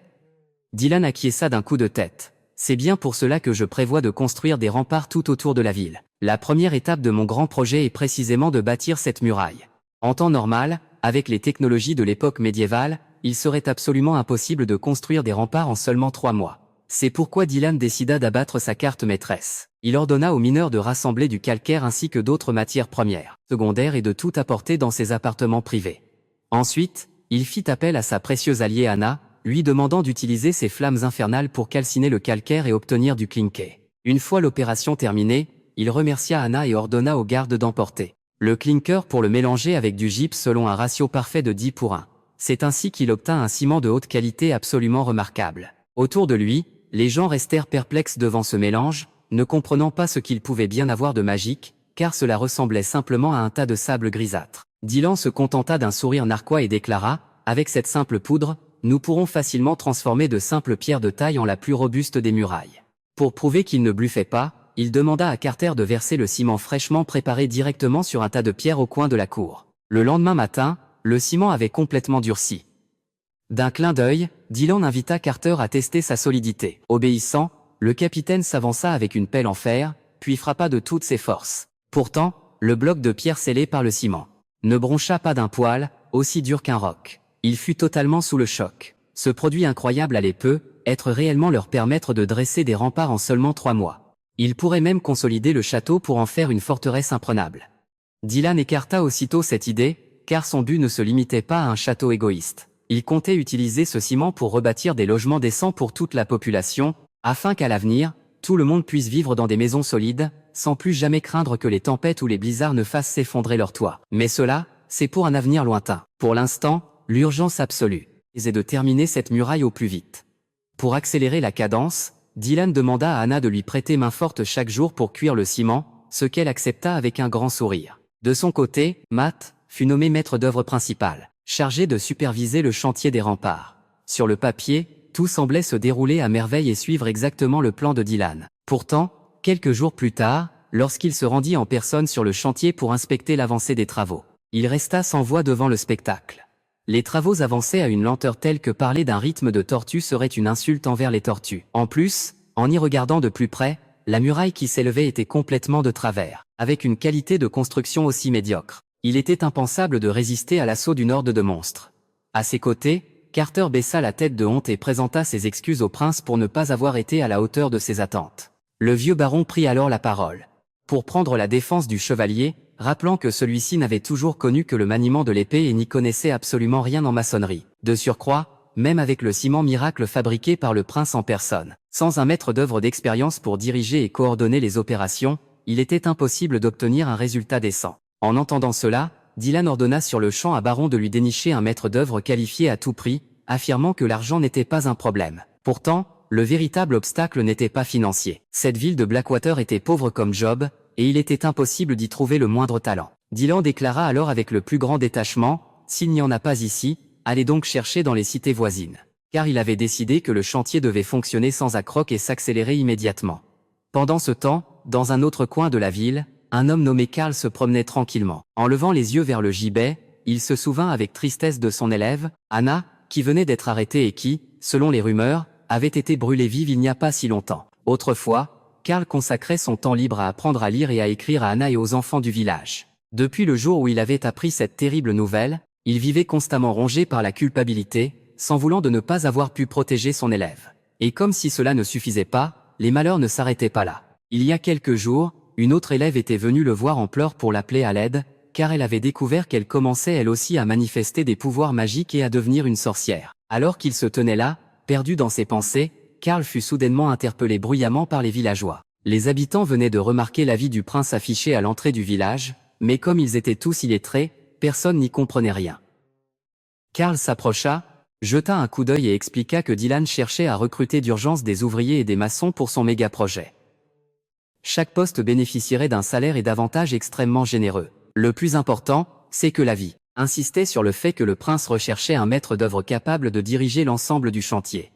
Dylan acquiesça d'un coup de tête. « C'est bien pour cela que je prévois de construire des remparts tout autour de la ville. La première étape de mon grand projet est précisément de bâtir cette muraille. En temps normal, avec les technologies de l'époque médiévale, il serait absolument impossible de construire des remparts en seulement 3 mois. C'est pourquoi Dylan décida d'abattre sa carte maîtresse. Il ordonna aux mineurs de rassembler du calcaire ainsi que d'autres matières premières, secondaires et de tout apporter dans ses appartements privés. Ensuite, il fit appel à sa précieuse alliée Anna, lui demandant d'utiliser ses flammes infernales pour calciner le calcaire et obtenir du clinquer. Une fois l'opération terminée, il remercia Anna et ordonna aux gardes d'emporter le clinker pour le mélanger avec du gypse selon un ratio parfait de 10:1. C'est ainsi qu'il obtint un ciment de haute qualité absolument remarquable. Autour de lui, les gens restèrent perplexes devant ce mélange, ne comprenant pas ce qu'il pouvait bien avoir de magique, car cela ressemblait simplement à un tas de sable grisâtre. Dylan se contenta d'un sourire narquois et déclara, « Avec cette simple poudre, nous pourrons facilement transformer de simples pierres de taille en la plus robuste des murailles. » Pour prouver qu'il ne bluffait pas, il demanda à Carter de verser le ciment fraîchement préparé directement sur un tas de pierres au coin de la cour. Le lendemain matin, le ciment avait complètement durci. D'un clin d'œil, Dylan invita Carter à tester sa solidité. Obéissant, le capitaine s'avança avec une pelle en fer, puis frappa de toutes ses forces. Pourtant, le bloc de pierre scellé par le ciment ne broncha pas d'un poil, aussi dur qu'un roc. Il fut totalement sous le choc. Ce produit incroyable allait être réellement leur permettre de dresser des remparts en seulement 3 mois. Il pourrait même consolider le château pour en faire une forteresse imprenable. Dylan écarta aussitôt cette idée, car son but ne se limitait pas à un château égoïste. Il comptait utiliser ce ciment pour rebâtir des logements décents pour toute la population, afin qu'à l'avenir, tout le monde puisse vivre dans des maisons solides, sans plus jamais craindre que les tempêtes ou les blizzards ne fassent s'effondrer leurs toits. Mais cela, c'est pour un avenir lointain. Pour l'instant, l'urgence absolue est de terminer cette muraille au plus vite. Pour accélérer la cadence, Dylan demanda à Anna de lui prêter main forte chaque jour pour cuire le ciment, ce qu'elle accepta avec un grand sourire. De son côté, Matt fut nommé maître d'œuvre principal, chargé de superviser le chantier des remparts. Sur le papier, tout semblait se dérouler à merveille et suivre exactement le plan de Dylan. Pourtant, quelques jours plus tard, lorsqu'il se rendit en personne sur le chantier pour inspecter l'avancée des travaux, il resta sans voix devant le spectacle. Les travaux avançaient à une lenteur telle que parler d'un rythme de tortue serait une insulte envers les tortues. En plus, en y regardant de plus près, la muraille qui s'élevait était complètement de travers, avec une qualité de construction aussi médiocre. Il était impensable de résister à l'assaut d'une horde de monstres. À ses côtés, Carter baissa la tête de honte et présenta ses excuses au prince pour ne pas avoir été à la hauteur de ses attentes. Le vieux baron prit alors la parole. Pour prendre la défense du chevalier, rappelant que celui-ci n'avait toujours connu que le maniement de l'épée et n'y connaissait absolument rien en maçonnerie. De surcroît, même avec le ciment miracle fabriqué par le prince en personne, sans un maître d'œuvre d'expérience pour diriger et coordonner les opérations, il était impossible d'obtenir un résultat décent. En entendant cela, Dylan ordonna sur le champ à Baron de lui dénicher un maître d'œuvre qualifié à tout prix, affirmant que l'argent n'était pas un problème. Pourtant, le véritable obstacle n'était pas financier. Cette ville de Blackwater était pauvre comme Job, et il était impossible d'y trouver le moindre talent. Dylan déclara alors avec le plus grand détachement, « S'il n'y en a pas ici, allez donc chercher dans les cités voisines. » Car il avait décidé que le chantier devait fonctionner sans accroc et s'accélérer immédiatement. Pendant ce temps, dans un autre coin de la ville, un homme nommé Carl se promenait tranquillement. En levant les yeux vers le gibet, il se souvint avec tristesse de son élève, Anna, qui venait d'être arrêtée et qui, selon les rumeurs, avait été brûlée vive il n'y a pas si longtemps. Autrefois, Carl consacrait son temps libre à apprendre à lire et à écrire à Anna et aux enfants du village. Depuis le jour où il avait appris cette terrible nouvelle, il vivait constamment rongé par la culpabilité, s'en voulant de ne pas avoir pu protéger son élève. Et comme si cela ne suffisait pas, les malheurs ne s'arrêtaient pas là. Il y a quelques jours, une autre élève était venue le voir en pleurs pour l'appeler à l'aide, car elle avait découvert qu'elle commençait elle aussi à manifester des pouvoirs magiques et à devenir une sorcière. Alors qu'il se tenait là, perdu dans ses pensées, Carl fut soudainement interpellé bruyamment par les villageois. Les habitants venaient de remarquer la vie du prince affichée à l'entrée du village, mais comme ils étaient tous illettrés, personne n'y comprenait rien. Carl s'approcha, jeta un coup d'œil et expliqua que Dylan cherchait à recruter d'urgence des ouvriers et des maçons pour son méga-projet. Chaque poste bénéficierait d'un salaire et d'avantages extrêmement généreux. Le plus important, c'est que la vie insistait sur le fait que le prince recherchait un maître d'œuvre capable de diriger l'ensemble du chantier.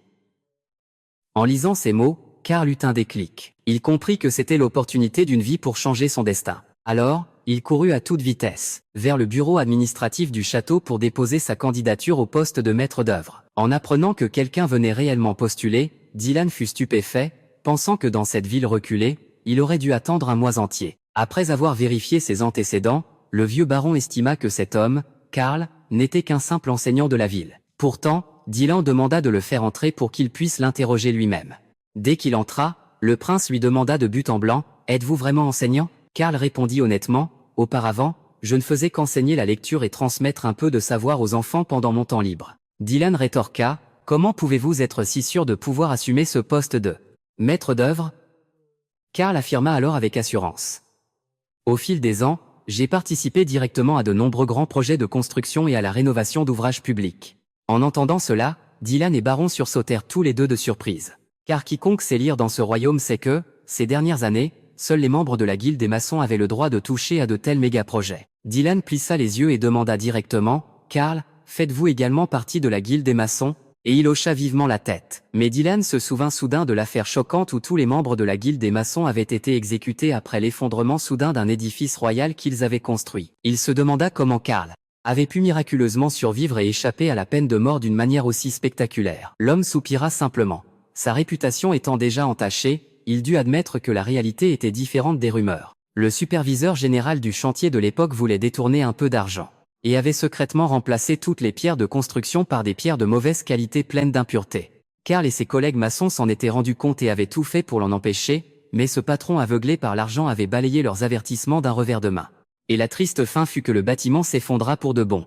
En lisant ces mots, Carl eut un déclic. Il comprit que c'était l'opportunité d'une vie pour changer son destin. Alors, il courut à toute vitesse vers le bureau administratif du château pour déposer sa candidature au poste de maître d'œuvre. En apprenant que quelqu'un venait réellement postuler, Dylan fut stupéfait, pensant que dans cette ville reculée, il aurait dû attendre un mois entier. Après avoir vérifié ses antécédents, le vieux baron estima que cet homme, Carl, n'était qu'un simple enseignant de la ville. Pourtant, Dylan demanda de le faire entrer pour qu'il puisse l'interroger lui-même. Dès qu'il entra, le prince lui demanda de but en blanc, « êtes-vous vraiment enseignant? Karl répondit honnêtement, auparavant, je ne faisais qu'enseigner la lecture et transmettre un peu de savoir aux enfants pendant mon temps libre. Dylan rétorqua, comment pouvez-vous être si sûr de pouvoir assumer ce poste de maître d'œuvre? Karl affirma alors avec assurance. Au fil des ans, j'ai participé directement à de nombreux grands projets de construction et à la rénovation d'ouvrages publics. En entendant cela, Dylan et Baron sursautèrent tous les deux de surprise. Car quiconque sait lire dans ce royaume sait que, ces dernières années, seuls les membres de la guilde des maçons avaient le droit de toucher à de tels méga-projets. Dylan plissa les yeux et demanda directement, « Karl, faites-vous également partie de la guilde des maçons ?» Et il hocha vivement la tête. Mais Dylan se souvint soudain de l'affaire choquante où tous les membres de la guilde des maçons avaient été exécutés après l'effondrement soudain d'un édifice royal qu'ils avaient construit. Il se demanda comment Karl avait pu miraculeusement survivre et échapper à la peine de mort d'une manière aussi spectaculaire. L'homme soupira simplement. Sa réputation étant déjà entachée, il dut admettre que la réalité était différente des rumeurs. Le superviseur général du chantier de l'époque voulait détourner un peu d'argent et avait secrètement remplacé toutes les pierres de construction par des pierres de mauvaise qualité pleines d'impuretés. Karl et ses collègues maçons s'en étaient rendus compte et avaient tout fait pour l'en empêcher, mais ce patron aveuglé par l'argent avait balayé leurs avertissements d'un revers de main. Et la triste fin fut que le bâtiment s'effondra pour de bon.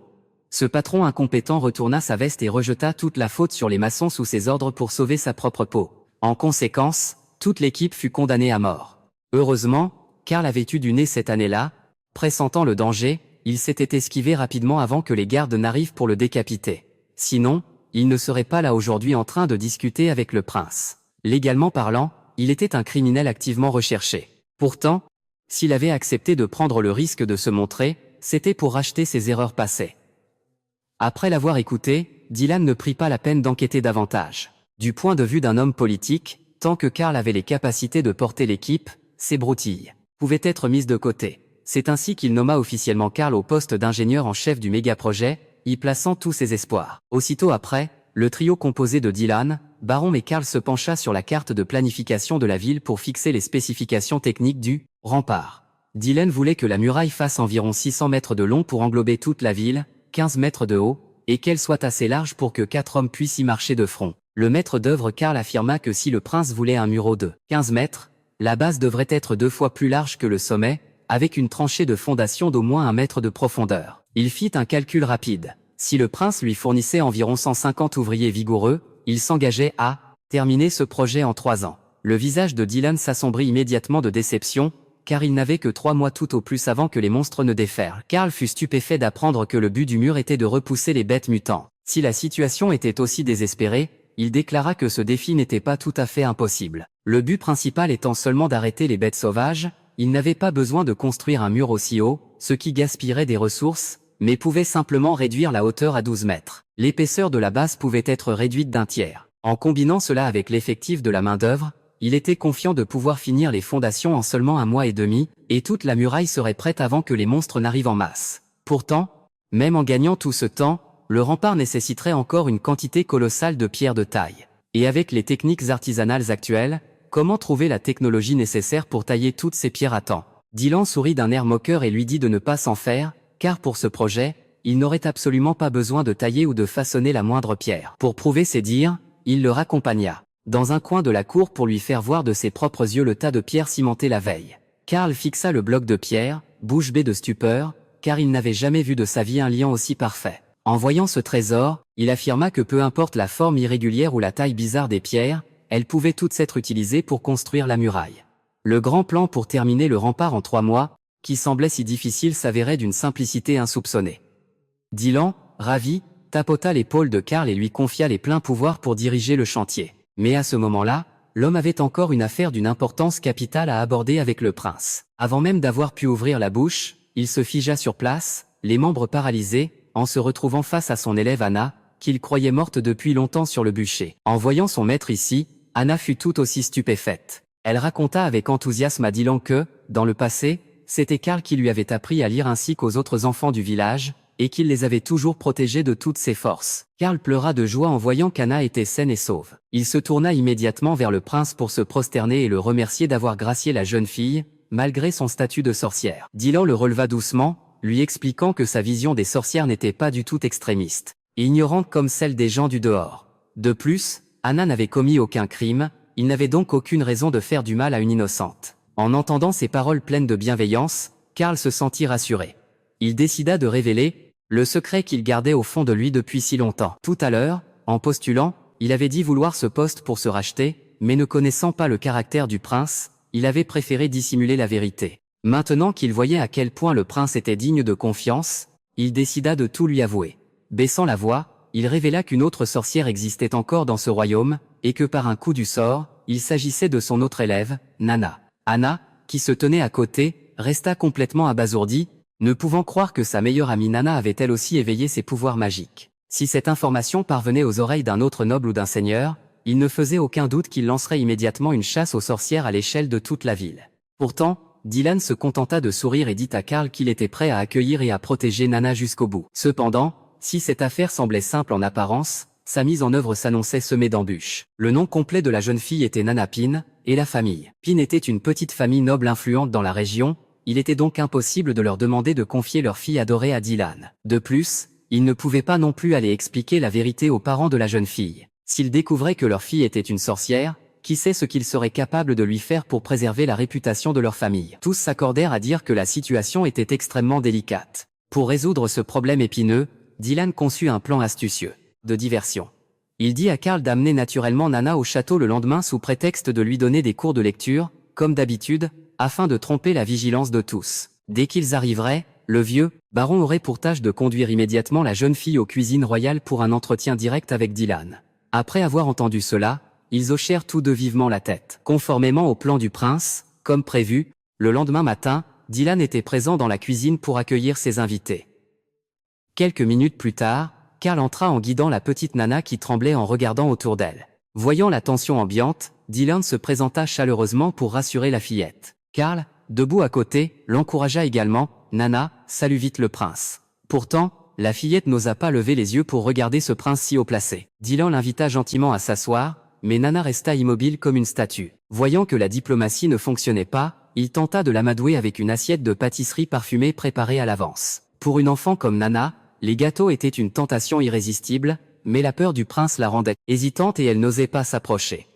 Ce patron incompétent retourna sa veste et rejeta toute la faute sur les maçons sous ses ordres pour sauver sa propre peau. En conséquence, toute l'équipe fut condamnée à mort. Heureusement, Karl avait eu du nez cette année-là, pressentant le danger, il s'était esquivé rapidement avant que les gardes n'arrivent pour le décapiter. Sinon, il ne serait pas là aujourd'hui en train de discuter avec le prince. Légalement parlant, il était un criminel activement recherché. Pourtant, s'il avait accepté de prendre le risque de se montrer, c'était pour racheter ses erreurs passées. Après l'avoir écouté, Dylan ne prit pas la peine d'enquêter davantage. Du point de vue d'un homme politique, tant que Karl avait les capacités de porter l'équipe, ses broutilles pouvaient être mises de côté. C'est ainsi qu'il nomma officiellement Karl au poste d'ingénieur en chef du méga-projet, y plaçant tous ses espoirs. Aussitôt après, le trio composé de Dylan, Baron et Karl se pencha sur la carte de planification de la ville pour fixer les spécifications techniques du rempart. Dylan voulait que la muraille fasse environ 600 mètres de long pour englober toute la ville, 15 mètres de haut, et qu'elle soit assez large pour que 4 hommes puissent y marcher de front. Le maître d'œuvre Karl affirma que si le prince voulait un mur haut de 15 mètres, la base devrait être 2 fois plus large que le sommet, avec une tranchée de fondation d'au moins 1 mètre de profondeur. Il fit un calcul rapide. Si le prince lui fournissait environ 150 ouvriers vigoureux, il s'engageait à terminer ce projet en 3 ans. Le visage de Dylan s'assombrit immédiatement de déception, car il n'avait que 3 mois tout au plus avant que les monstres ne déferlent. Karl fut stupéfait d'apprendre que le but du mur était de repousser les bêtes mutantes. Si la situation était aussi désespérée, il déclara que ce défi n'était pas tout à fait impossible. Le but principal étant seulement d'arrêter les bêtes sauvages, il n'avait pas besoin de construire un mur aussi haut, ce qui gaspillerait des ressources, mais pouvait simplement réduire la hauteur à 12 mètres. L'épaisseur de la base pouvait être réduite d'un tiers. En combinant cela avec l'effectif de la main-d'œuvre, il était confiant de pouvoir finir les fondations en seulement 1 mois et demi, et toute la muraille serait prête avant que les monstres n'arrivent en masse. Pourtant, même en gagnant tout ce temps, le rempart nécessiterait encore une quantité colossale de pierres de taille. Et avec les techniques artisanales actuelles, comment trouver la technologie nécessaire pour tailler toutes ces pierres à temps? Dylan sourit d'un air moqueur et lui dit de ne pas s'en faire, car pour ce projet, il n'aurait absolument pas besoin de tailler ou de façonner la moindre pierre. Pour prouver ses dires, il le raccompagna dans un coin de la cour pour lui faire voir de ses propres yeux le tas de pierres cimentées la veille. Karl fixa le bloc de pierre, bouche bée de stupeur, car il n'avait jamais vu de sa vie un liant aussi parfait. En voyant ce trésor, il affirma que peu importe la forme irrégulière ou la taille bizarre des pierres, elles pouvaient toutes être utilisées pour construire la muraille. Le grand plan pour terminer le rempart en 3 mois, qui semblait si difficile, s'avérait d'une simplicité insoupçonnée. Dylan, ravi, tapota l'épaule de Karl et lui confia les pleins pouvoirs pour diriger le chantier. Mais à ce moment-là, l'homme avait encore une affaire d'une importance capitale à aborder avec le prince. Avant même d'avoir pu ouvrir la bouche, il se figea sur place, les membres paralysés, en se retrouvant face à son élève Anna, qu'il croyait morte depuis longtemps sur le bûcher. En voyant son maître ici, Anna fut tout aussi stupéfaite. Elle raconta avec enthousiasme à Dylan que, dans le passé, c'était Karl qui lui avait appris à lire ainsi qu'aux autres enfants du village, et qu'il les avait toujours protégés de toutes ses forces. Karl pleura de joie en voyant qu'Anna était saine et sauve. Il se tourna immédiatement vers le prince pour se prosterner et le remercier d'avoir gracié la jeune fille, malgré son statut de sorcière. Dylan le releva doucement, lui expliquant que sa vision des sorcières n'était pas du tout extrémiste, et ignorante comme celle des gens du dehors. De plus, Anna n'avait commis aucun crime, il n'avait donc aucune raison de faire du mal à une innocente. En entendant ces paroles pleines de bienveillance, Karl se sentit rassuré. Il décida de révéler le secret qu'il gardait au fond de lui depuis si longtemps. Tout à l'heure, en postulant, il avait dit vouloir ce poste pour se racheter, mais ne connaissant pas le caractère du prince, il avait préféré dissimuler la vérité. Maintenant qu'il voyait à quel point le prince était digne de confiance, il décida de tout lui avouer. Baissant la voix, il révéla qu'une autre sorcière existait encore dans ce royaume, et que par un coup du sort, il s'agissait de son autre élève, Nana. Anna, qui se tenait à côté, resta complètement abasourdie, ne pouvant croire que sa meilleure amie Nana avait elle aussi éveillé ses pouvoirs magiques. Si cette information parvenait aux oreilles d'un autre noble ou d'un seigneur, il ne faisait aucun doute qu'il lancerait immédiatement une chasse aux sorcières à l'échelle de toute la ville. Pourtant, Dylan se contenta de sourire et dit à Karl qu'il était prêt à accueillir et à protéger Nana jusqu'au bout. Cependant, si cette affaire semblait simple en apparence, sa mise en œuvre s'annonçait semée d'embûches. Le nom complet de la jeune fille était Nana Pine, et la famille. Pine était une petite famille noble influente dans la région, il était donc impossible de leur demander de confier leur fille adorée à Dylan. De plus, ils ne pouvaient pas non plus aller expliquer la vérité aux parents de la jeune fille. S'ils découvraient que leur fille était une sorcière, qui sait ce qu'ils seraient capables de lui faire pour préserver la réputation de leur famille. Tous s'accordèrent à dire que la situation était extrêmement délicate. Pour résoudre ce problème épineux, Dylan conçut un plan astucieux de diversion. Il dit à Karl d'amener naturellement Nana au château le lendemain sous prétexte de lui donner des cours de lecture, comme d'habitude, afin de tromper la vigilance de tous. Dès qu'ils arriveraient, le vieux baron aurait pour tâche de conduire immédiatement la jeune fille aux cuisines royales pour un entretien direct avec Dylan. Après avoir entendu cela, ils hochèrent tous deux vivement la tête. Conformément au plan du prince, comme prévu, le lendemain matin, Dylan était présent dans la cuisine pour accueillir ses invités. Quelques minutes plus tard, Karl entra en guidant la petite Nana qui tremblait en regardant autour d'elle. Voyant la tension ambiante, Dylan se présenta chaleureusement pour rassurer la fillette. Karl, debout à côté, l'encouragea également. Nana, salue vite le prince. Pourtant, la fillette n'osa pas lever les yeux pour regarder ce prince si haut placé. Dylan l'invita gentiment à s'asseoir, mais Nana resta immobile comme une statue. Voyant que la diplomatie ne fonctionnait pas, il tenta de l'amadouer avec une assiette de pâtisserie parfumée préparée à l'avance. Pour une enfant comme Nana, les gâteaux étaient une tentation irrésistible, mais la peur du prince la rendait hésitante et elle n'osait pas s'approcher.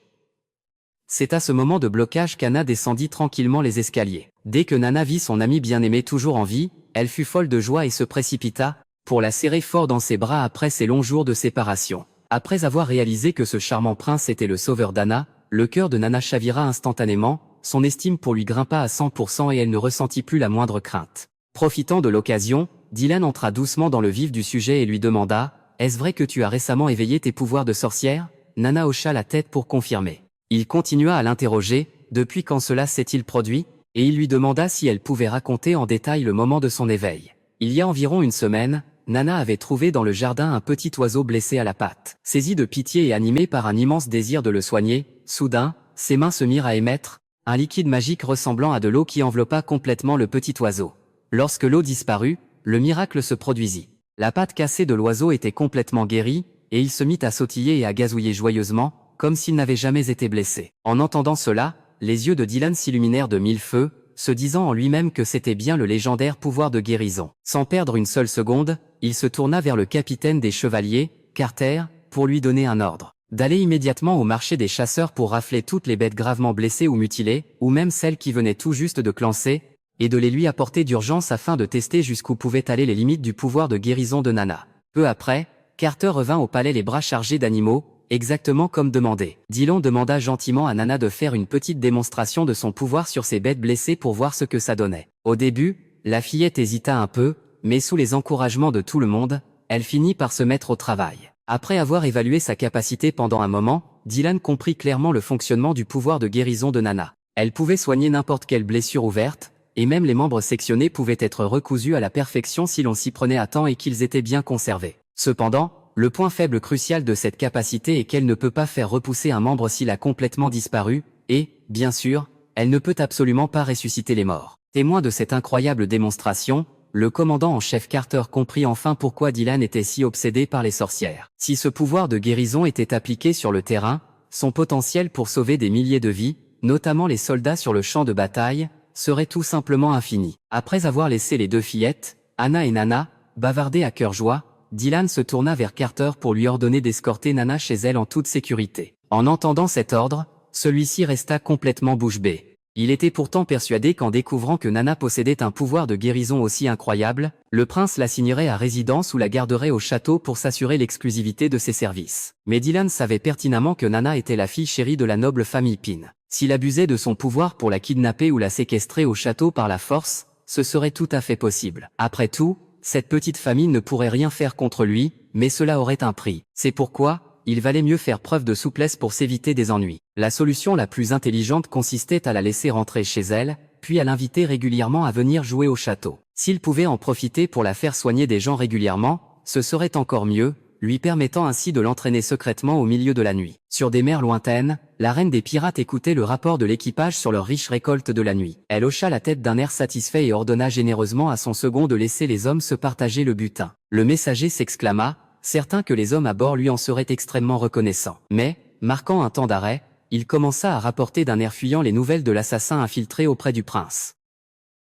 C'est à ce moment de blocage qu'Anna descendit tranquillement les escaliers. Dès que Nana vit son amie bien-aimée toujours en vie, elle fut folle de joie et se précipita, pour la serrer fort dans ses bras après ces longs jours de séparation. Après avoir réalisé que ce charmant prince était le sauveur d'Anna, le cœur de Nana chavira instantanément, son estime pour lui grimpa à 100% et elle ne ressentit plus la moindre crainte. Profitant de l'occasion, Dylan entra doucement dans le vif du sujet et lui demanda « Est-ce vrai que tu as récemment éveillé tes pouvoirs de sorcière ?» Nana hocha la tête pour confirmer. Il continua à l'interroger « Depuis quand cela s'est-il produit ?» et il lui demanda si elle pouvait raconter en détail le moment de son éveil. Il y a environ une semaine, Nana avait trouvé dans le jardin un petit oiseau blessé à la patte. Saisie de pitié et animée par un immense désir de le soigner, soudain, ses mains se mirent à émettre un liquide magique ressemblant à de l'eau qui enveloppa complètement le petit oiseau. Lorsque l'eau disparut, le miracle se produisit. La patte cassée de l'oiseau était complètement guérie, et il se mit à sautiller et à gazouiller joyeusement, comme s'il n'avait jamais été blessé. En entendant cela, les yeux de Dylan s'illuminèrent de mille feux, se disant en lui-même que c'était bien le légendaire pouvoir de guérison. Sans perdre une seule seconde, il se tourna vers le capitaine des chevaliers, Carter, pour lui donner un ordre. D'aller immédiatement au marché des chasseurs pour rafler toutes les bêtes gravement blessées ou mutilées, ou même celles qui venaient tout juste de clancer, et de les lui apporter d'urgence afin de tester jusqu'où pouvaient aller les limites du pouvoir de guérison de Nana. Peu après, Carter revint au palais les bras chargés d'animaux, exactement comme demandé. Dylan demanda gentiment à Nana de faire une petite démonstration de son pouvoir sur ces bêtes blessées pour voir ce que ça donnait. Au début, la fillette hésita un peu, mais sous les encouragements de tout le monde, elle finit par se mettre au travail. Après avoir évalué sa capacité pendant un moment, Dylan comprit clairement le fonctionnement du pouvoir de guérison de Nana. Elle pouvait soigner n'importe quelle blessure ouverte, et même les membres sectionnés pouvaient être recousus à la perfection si l'on s'y prenait à temps et qu'ils étaient bien conservés. Cependant, le point faible crucial de cette capacité est qu'elle ne peut pas faire repousser un membre s'il a complètement disparu, et, bien sûr, elle ne peut absolument pas ressusciter les morts. Témoin de cette incroyable démonstration, le commandant en chef Carter comprit enfin pourquoi Dylan était si obsédé par les sorcières. Si ce pouvoir de guérison était appliqué sur le terrain, son potentiel pour sauver des milliers de vies, notamment les soldats sur le champ de bataille, serait tout simplement infini. Après avoir laissé les deux fillettes, Anna et Nana, bavarder à cœur joie, Dylan se tourna vers Carter pour lui ordonner d'escorter Nana chez elle en toute sécurité. En entendant cet ordre, celui-ci resta complètement bouche bée. Il était pourtant persuadé qu'en découvrant que Nana possédait un pouvoir de guérison aussi incroyable, le prince l'assignerait à résidence ou la garderait au château pour s'assurer l'exclusivité de ses services. Mais Dylan savait pertinemment que Nana était la fille chérie de la noble famille Pin. S'il abusait de son pouvoir pour la kidnapper ou la séquestrer au château par la force, ce serait tout à fait possible. Après tout, cette petite famille ne pourrait rien faire contre lui, mais cela aurait un prix. C'est pourquoi il valait mieux faire preuve de souplesse pour s'éviter des ennuis. La solution la plus intelligente consistait à la laisser rentrer chez elle, puis à l'inviter régulièrement à venir jouer au château. S'il pouvait en profiter pour la faire soigner des gens régulièrement, ce serait encore mieux, lui permettant ainsi de l'entraîner secrètement au milieu de la nuit. Sur des mers lointaines, la reine des pirates écoutait le rapport de l'équipage sur leur riche récolte de la nuit. Elle hocha la tête d'un air satisfait et ordonna généreusement à son second de laisser les hommes se partager le butin. Le messager s'exclama, certain que les hommes à bord lui en seraient extrêmement reconnaissants. Mais, marquant un temps d'arrêt, il commença à rapporter d'un air fuyant les nouvelles de l'assassin infiltré auprès du prince.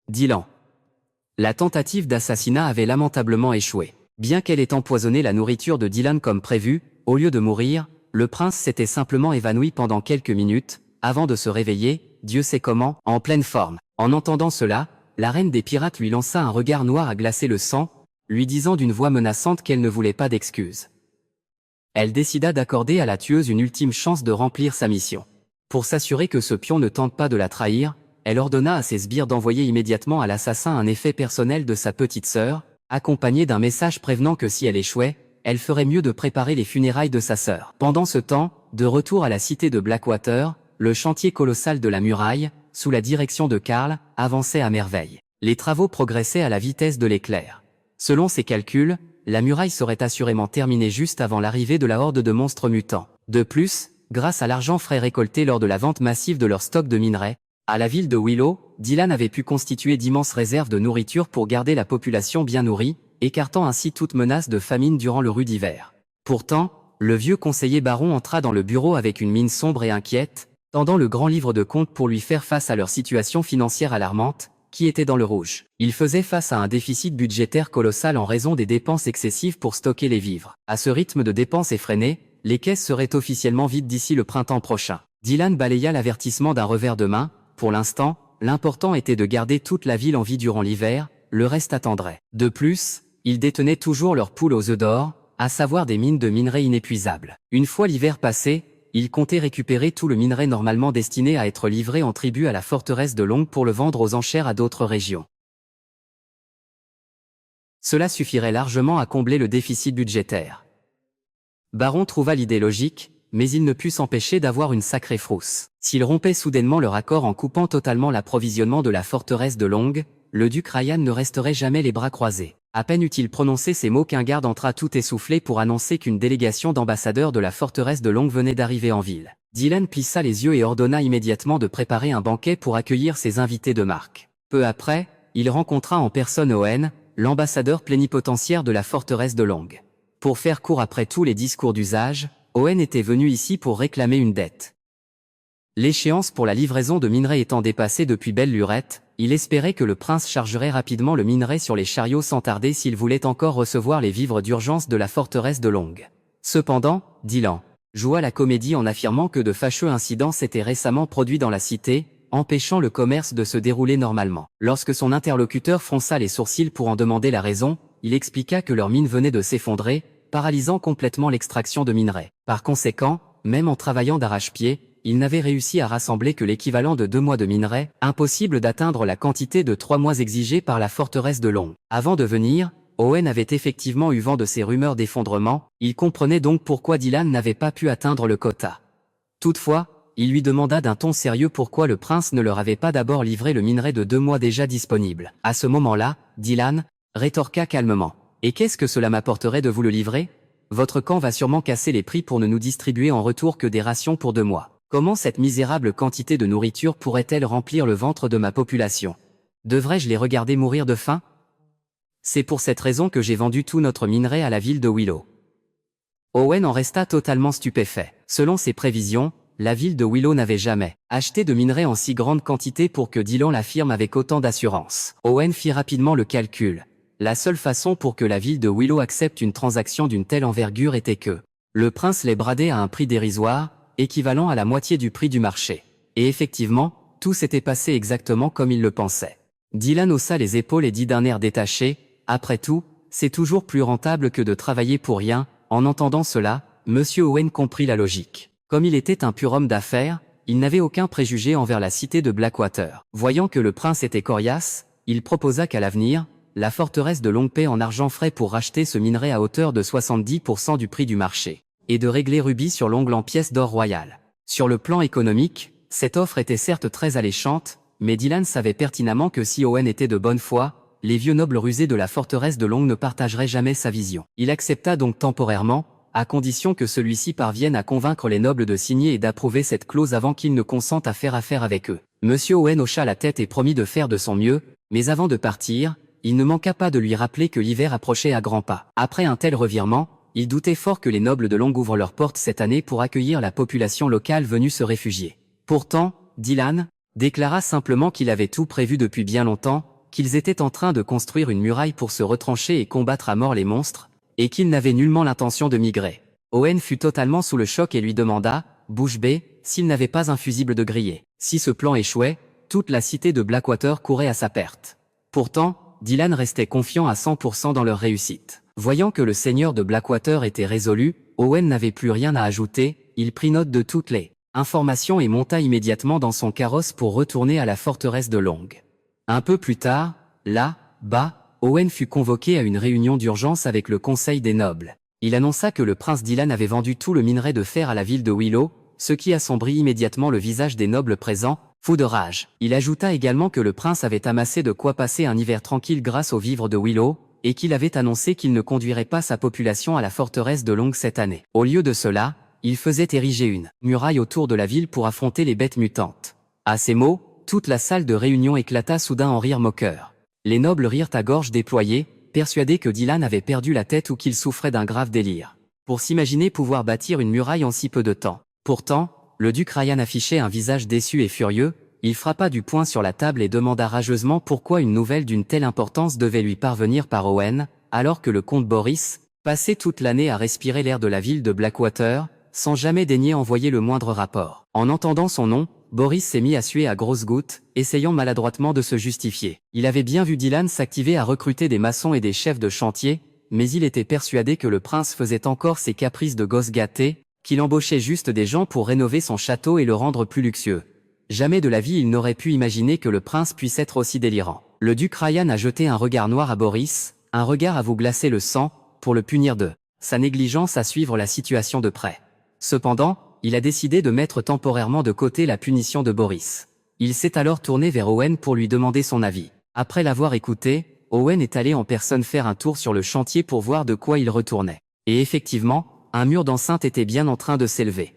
Dylan. La tentative d'assassinat avait lamentablement échoué. Bien qu'elle ait empoisonné la nourriture de Dylan comme prévu, au lieu de mourir, le prince s'était simplement évanoui pendant quelques minutes, avant de se réveiller, Dieu sait comment, en pleine forme. En entendant cela, la reine des pirates lui lança un regard noir à glacer le sang, lui disant d'une voix menaçante qu'elle ne voulait pas d'excuses. Elle décida d'accorder à la tueuse une ultime chance de remplir sa mission. Pour s'assurer que ce pion ne tente pas de la trahir, elle ordonna à ses sbires d'envoyer immédiatement à l'assassin un effet personnel de sa petite sœur, accompagné d'un message prévenant que si elle échouait, elle ferait mieux de préparer les funérailles de sa sœur. Pendant ce temps, de retour à la cité de Blackwater, le chantier colossal de la muraille, sous la direction de Karl, avançait à merveille. Les travaux progressaient à la vitesse de l'éclair. Selon ses calculs, la muraille serait assurément terminée juste avant l'arrivée de la horde de monstres mutants. De plus, grâce à l'argent frais récolté lors de la vente massive de leur stock de minerais, à la ville de Willow, Dylan avait pu constituer d'immenses réserves de nourriture pour garder la population bien nourrie, écartant ainsi toute menace de famine durant le rude hiver. Pourtant, le vieux conseiller baron entra dans le bureau avec une mine sombre et inquiète, tendant le grand livre de comptes pour lui faire face à leur situation financière alarmante, qui était dans le rouge. Il faisait face à un déficit budgétaire colossal en raison des dépenses excessives pour stocker les vivres. À ce rythme de dépenses effrénées, les caisses seraient officiellement vides d'ici le printemps prochain. Dylan balaya l'avertissement d'un revers de main. Pour l'instant, l'important était de garder toute la ville en vie durant l'hiver, le reste attendrait. De plus, ils détenaient toujours leurs poules aux œufs d'or, à savoir des mines de minerais inépuisables. Une fois l'hiver passé, ils comptaient récupérer tout le minerai normalement destiné à être livré en tribut à la forteresse de Long pour le vendre aux enchères à d'autres régions. Cela suffirait largement à combler le déficit budgétaire. Baron trouva l'idée logique, mais il ne put s'empêcher d'avoir une sacrée frousse. S'il rompait soudainement leur accord en coupant totalement l'approvisionnement de la forteresse de Long, le duc Ryan ne resterait jamais les bras croisés. À peine eut-il prononcé ces mots qu'un garde entra tout essoufflé pour annoncer qu'une délégation d'ambassadeurs de la forteresse de Long venait d'arriver en ville. Dylan plissa les yeux et ordonna immédiatement de préparer un banquet pour accueillir ses invités de marque. Peu après, il rencontra en personne Owen, l'ambassadeur plénipotentiaire de la forteresse de Long. Pour faire court après tous les discours d'usage, Owen était venu ici pour réclamer une dette. L'échéance pour la livraison de minerais étant dépassée depuis belle lurette, il espérait que le prince chargerait rapidement le minerai sur les chariots sans tarder s'il voulait encore recevoir les vivres d'urgence de la forteresse de Long. Cependant, Dylan joua la comédie en affirmant que de fâcheux incidents s'étaient récemment produits dans la cité, empêchant le commerce de se dérouler normalement. Lorsque son interlocuteur fronça les sourcils pour en demander la raison, il expliqua que leur mine venait de s'effondrer, paralysant complètement l'extraction de minerais. Par conséquent, même en travaillant d'arrache-pied, il n'avait réussi à rassembler que l'équivalent de 2 mois de minerais, impossible d'atteindre la quantité de 3 mois exigée par la forteresse de Long. Avant de venir, Owen avait effectivement eu vent de ces rumeurs d'effondrement, il comprenait donc pourquoi Dylan n'avait pas pu atteindre le quota. Toutefois, il lui demanda d'un ton sérieux pourquoi le prince ne leur avait pas d'abord livré le minerai de 2 mois déjà disponible. À ce moment-là, Dylan rétorqua calmement. « Et qu'est-ce que cela m'apporterait de vous le livrer ? Votre camp va sûrement casser les prix pour ne nous distribuer en retour que des rations pour 2 mois. Comment cette misérable quantité de nourriture pourrait-elle remplir le ventre de ma population ? Devrais-je les regarder mourir de faim ? C'est pour cette raison que j'ai vendu tout notre minerai à la ville de Willow. » Owen en resta totalement stupéfait. Selon ses prévisions, la ville de Willow n'avait jamais acheté de minerai en si grande quantité pour que Dylan l'affirme avec autant d'assurance. Owen fit rapidement le calcul. La seule façon pour que la ville de Willow accepte une transaction d'une telle envergure était que le prince les bradait à un prix dérisoire, équivalent à la moitié du prix du marché. Et effectivement, tout s'était passé exactement comme il le pensait. Dylan haussa les épaules et dit d'un air détaché, « Après tout, c'est toujours plus rentable que de travailler pour rien. » En entendant cela, Monsieur Owen comprit la logique. Comme il était un pur homme d'affaires, il n'avait aucun préjugé envers la cité de Blackwater. Voyant que le prince était coriace, il proposa qu'à l'avenir, la forteresse de Long paie en argent frais pour racheter ce minerai à hauteur de 70% du prix du marché, et de régler Ruby sur l'ongle en pièces d'or royales. Sur le plan économique, cette offre était certes très alléchante, mais Dylan savait pertinemment que si Owen était de bonne foi, les vieux nobles rusés de la forteresse de Long ne partageraient jamais sa vision. Il accepta donc temporairement, à condition que celui-ci parvienne à convaincre les nobles de signer et d'approuver cette clause avant qu'ils ne consentent à faire affaire avec eux. Monsieur Owen hocha la tête et promit de faire de son mieux, mais avant de partir, il ne manqua pas de lui rappeler que l'hiver approchait à grands pas. Après un tel revirement, il doutait fort que les nobles de Long ouvrent leurs portes cette année pour accueillir la population locale venue se réfugier. Pourtant, Dylan déclara simplement qu'il avait tout prévu depuis bien longtemps, qu'ils étaient en train de construire une muraille pour se retrancher et combattre à mort les monstres, et qu'ils n'avaient nullement l'intention de migrer. Owen fut totalement sous le choc et lui demanda, bouche bée, s'il n'avait pas un fusible de grillé. Si ce plan échouait, toute la cité de Blackwater courait à sa perte. Pourtant, Dylan restait confiant à 100% dans leur réussite. Voyant que le seigneur de Blackwater était résolu, Owen n'avait plus rien à ajouter, il prit note de toutes les informations et monta immédiatement dans son carrosse pour retourner à la forteresse de Long. Un peu plus tard, là-bas, Owen fut convoqué à une réunion d'urgence avec le conseil des nobles. Il annonça que le prince Dylan avait vendu tout le minerai de fer à la ville de Willow, ce qui assombrit immédiatement le visage des nobles présents, fous de rage. Il ajouta également que le prince avait amassé de quoi passer un hiver tranquille grâce aux vivres de Willow, et qu'il avait annoncé qu'il ne conduirait pas sa population à la forteresse de Long cette année. Au lieu de cela, il faisait ériger une muraille autour de la ville pour affronter les bêtes mutantes. À ces mots, toute la salle de réunion éclata soudain en rire moqueur. Les nobles rirent à gorge déployée, persuadés que Dylan avait perdu la tête ou qu'il souffrait d'un grave délire. Pour s'imaginer pouvoir bâtir une muraille en si peu de temps. Pourtant, le duc Ryan affichait un visage déçu et furieux, il frappa du poing sur la table et demanda rageusement pourquoi une nouvelle d'une telle importance devait lui parvenir par Owen, alors que le comte Boris passait toute l'année à respirer l'air de la ville de Blackwater, sans jamais daigner envoyer le moindre rapport. En entendant son nom, Boris s'est mis à suer à grosses gouttes, essayant maladroitement de se justifier. Il avait bien vu Dylan s'activer à recruter des maçons et des chefs de chantier, mais il était persuadé que le prince faisait encore ses caprices de gosse gâté, qu'il embauchait juste des gens pour rénover son château et le rendre plus luxueux. Jamais de la vie il n'aurait pu imaginer que le prince puisse être aussi délirant. Le duc Ryan a jeté un regard noir à Boris, un regard à vous glacer le sang, pour le punir de sa négligence à suivre la situation de près. Cependant, il a décidé de mettre temporairement de côté la punition de Boris. Il s'est alors tourné vers Owen pour lui demander son avis. Après l'avoir écouté, Owen est allé en personne faire un tour sur le chantier pour voir de quoi il retournait. Et effectivement, un mur d'enceinte était bien en train de s'élever.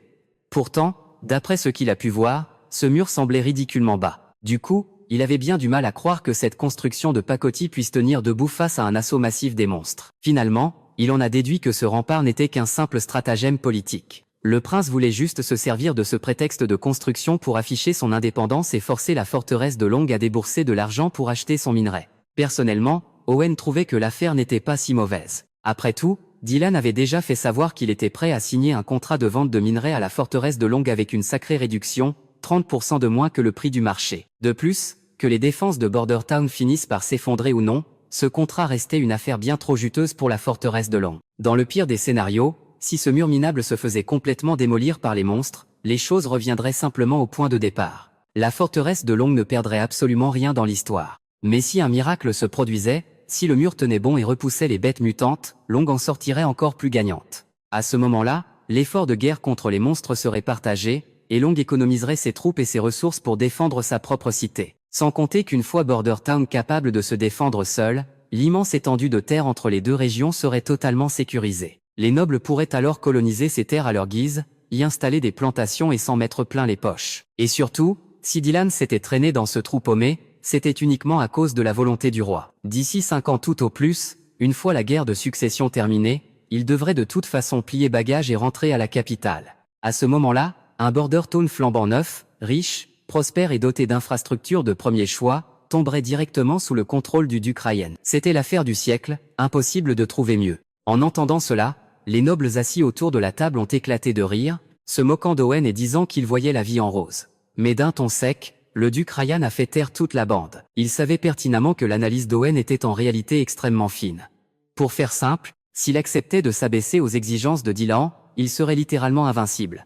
Pourtant, d'après ce qu'il a pu voir, ce mur semblait ridiculement bas. Du coup, il avait bien du mal à croire que cette construction de pacotille puisse tenir debout face à un assaut massif des monstres. Finalement, il en a déduit que ce rempart n'était qu'un simple stratagème politique. Le prince voulait juste se servir de ce prétexte de construction pour afficher son indépendance et forcer la forteresse de Long à débourser de l'argent pour acheter son minerai. Personnellement, Owen trouvait que l'affaire n'était pas si mauvaise. Après tout, Dylan avait déjà fait savoir qu'il était prêt à signer un contrat de vente de minerai à la forteresse de Long avec une sacrée réduction, 30% de moins que le prix du marché. De plus, que les défenses de Bordertown finissent par s'effondrer ou non, ce contrat restait une affaire bien trop juteuse pour la forteresse de Long. Dans le pire des scénarios, si ce mur minable se faisait complètement démolir par les monstres, les choses reviendraient simplement au point de départ. La forteresse de Long ne perdrait absolument rien dans l'histoire. Mais si un miracle se produisait, si le mur tenait bon et repoussait les bêtes mutantes, Long en sortirait encore plus gagnante. À ce moment-là, l'effort de guerre contre les monstres serait partagé, et Long économiserait ses troupes et ses ressources pour défendre sa propre cité. Sans compter qu'une fois Bordertown capable de se défendre seul, l'immense étendue de terre entre les deux régions serait totalement sécurisée. Les nobles pourraient alors coloniser ces terres à leur guise, y installer des plantations et s'en mettre plein les poches. Et surtout, si Dylan s'était traîné dans ce trou paumé, c'était uniquement à cause de la volonté du roi. D'ici 5 ans tout au plus, une fois la guerre de succession terminée, il devrait de toute façon plier bagages et rentrer à la capitale. À ce moment-là, un Bordertown flambant neuf, riche, prospère et doté d'infrastructures de premier choix, tomberait directement sous le contrôle du duc Ryan. C'était l'affaire du siècle, impossible de trouver mieux. En entendant cela, les nobles assis autour de la table ont éclaté de rire, se moquant d'Owen et disant qu'ils voyaient la vie en rose. Mais d'un ton sec, le duc Ryan a fait taire toute la bande. Il savait pertinemment que l'analyse d'Owen était en réalité extrêmement fine. Pour faire simple, s'il acceptait de s'abaisser aux exigences de Dylan, il serait littéralement invincible.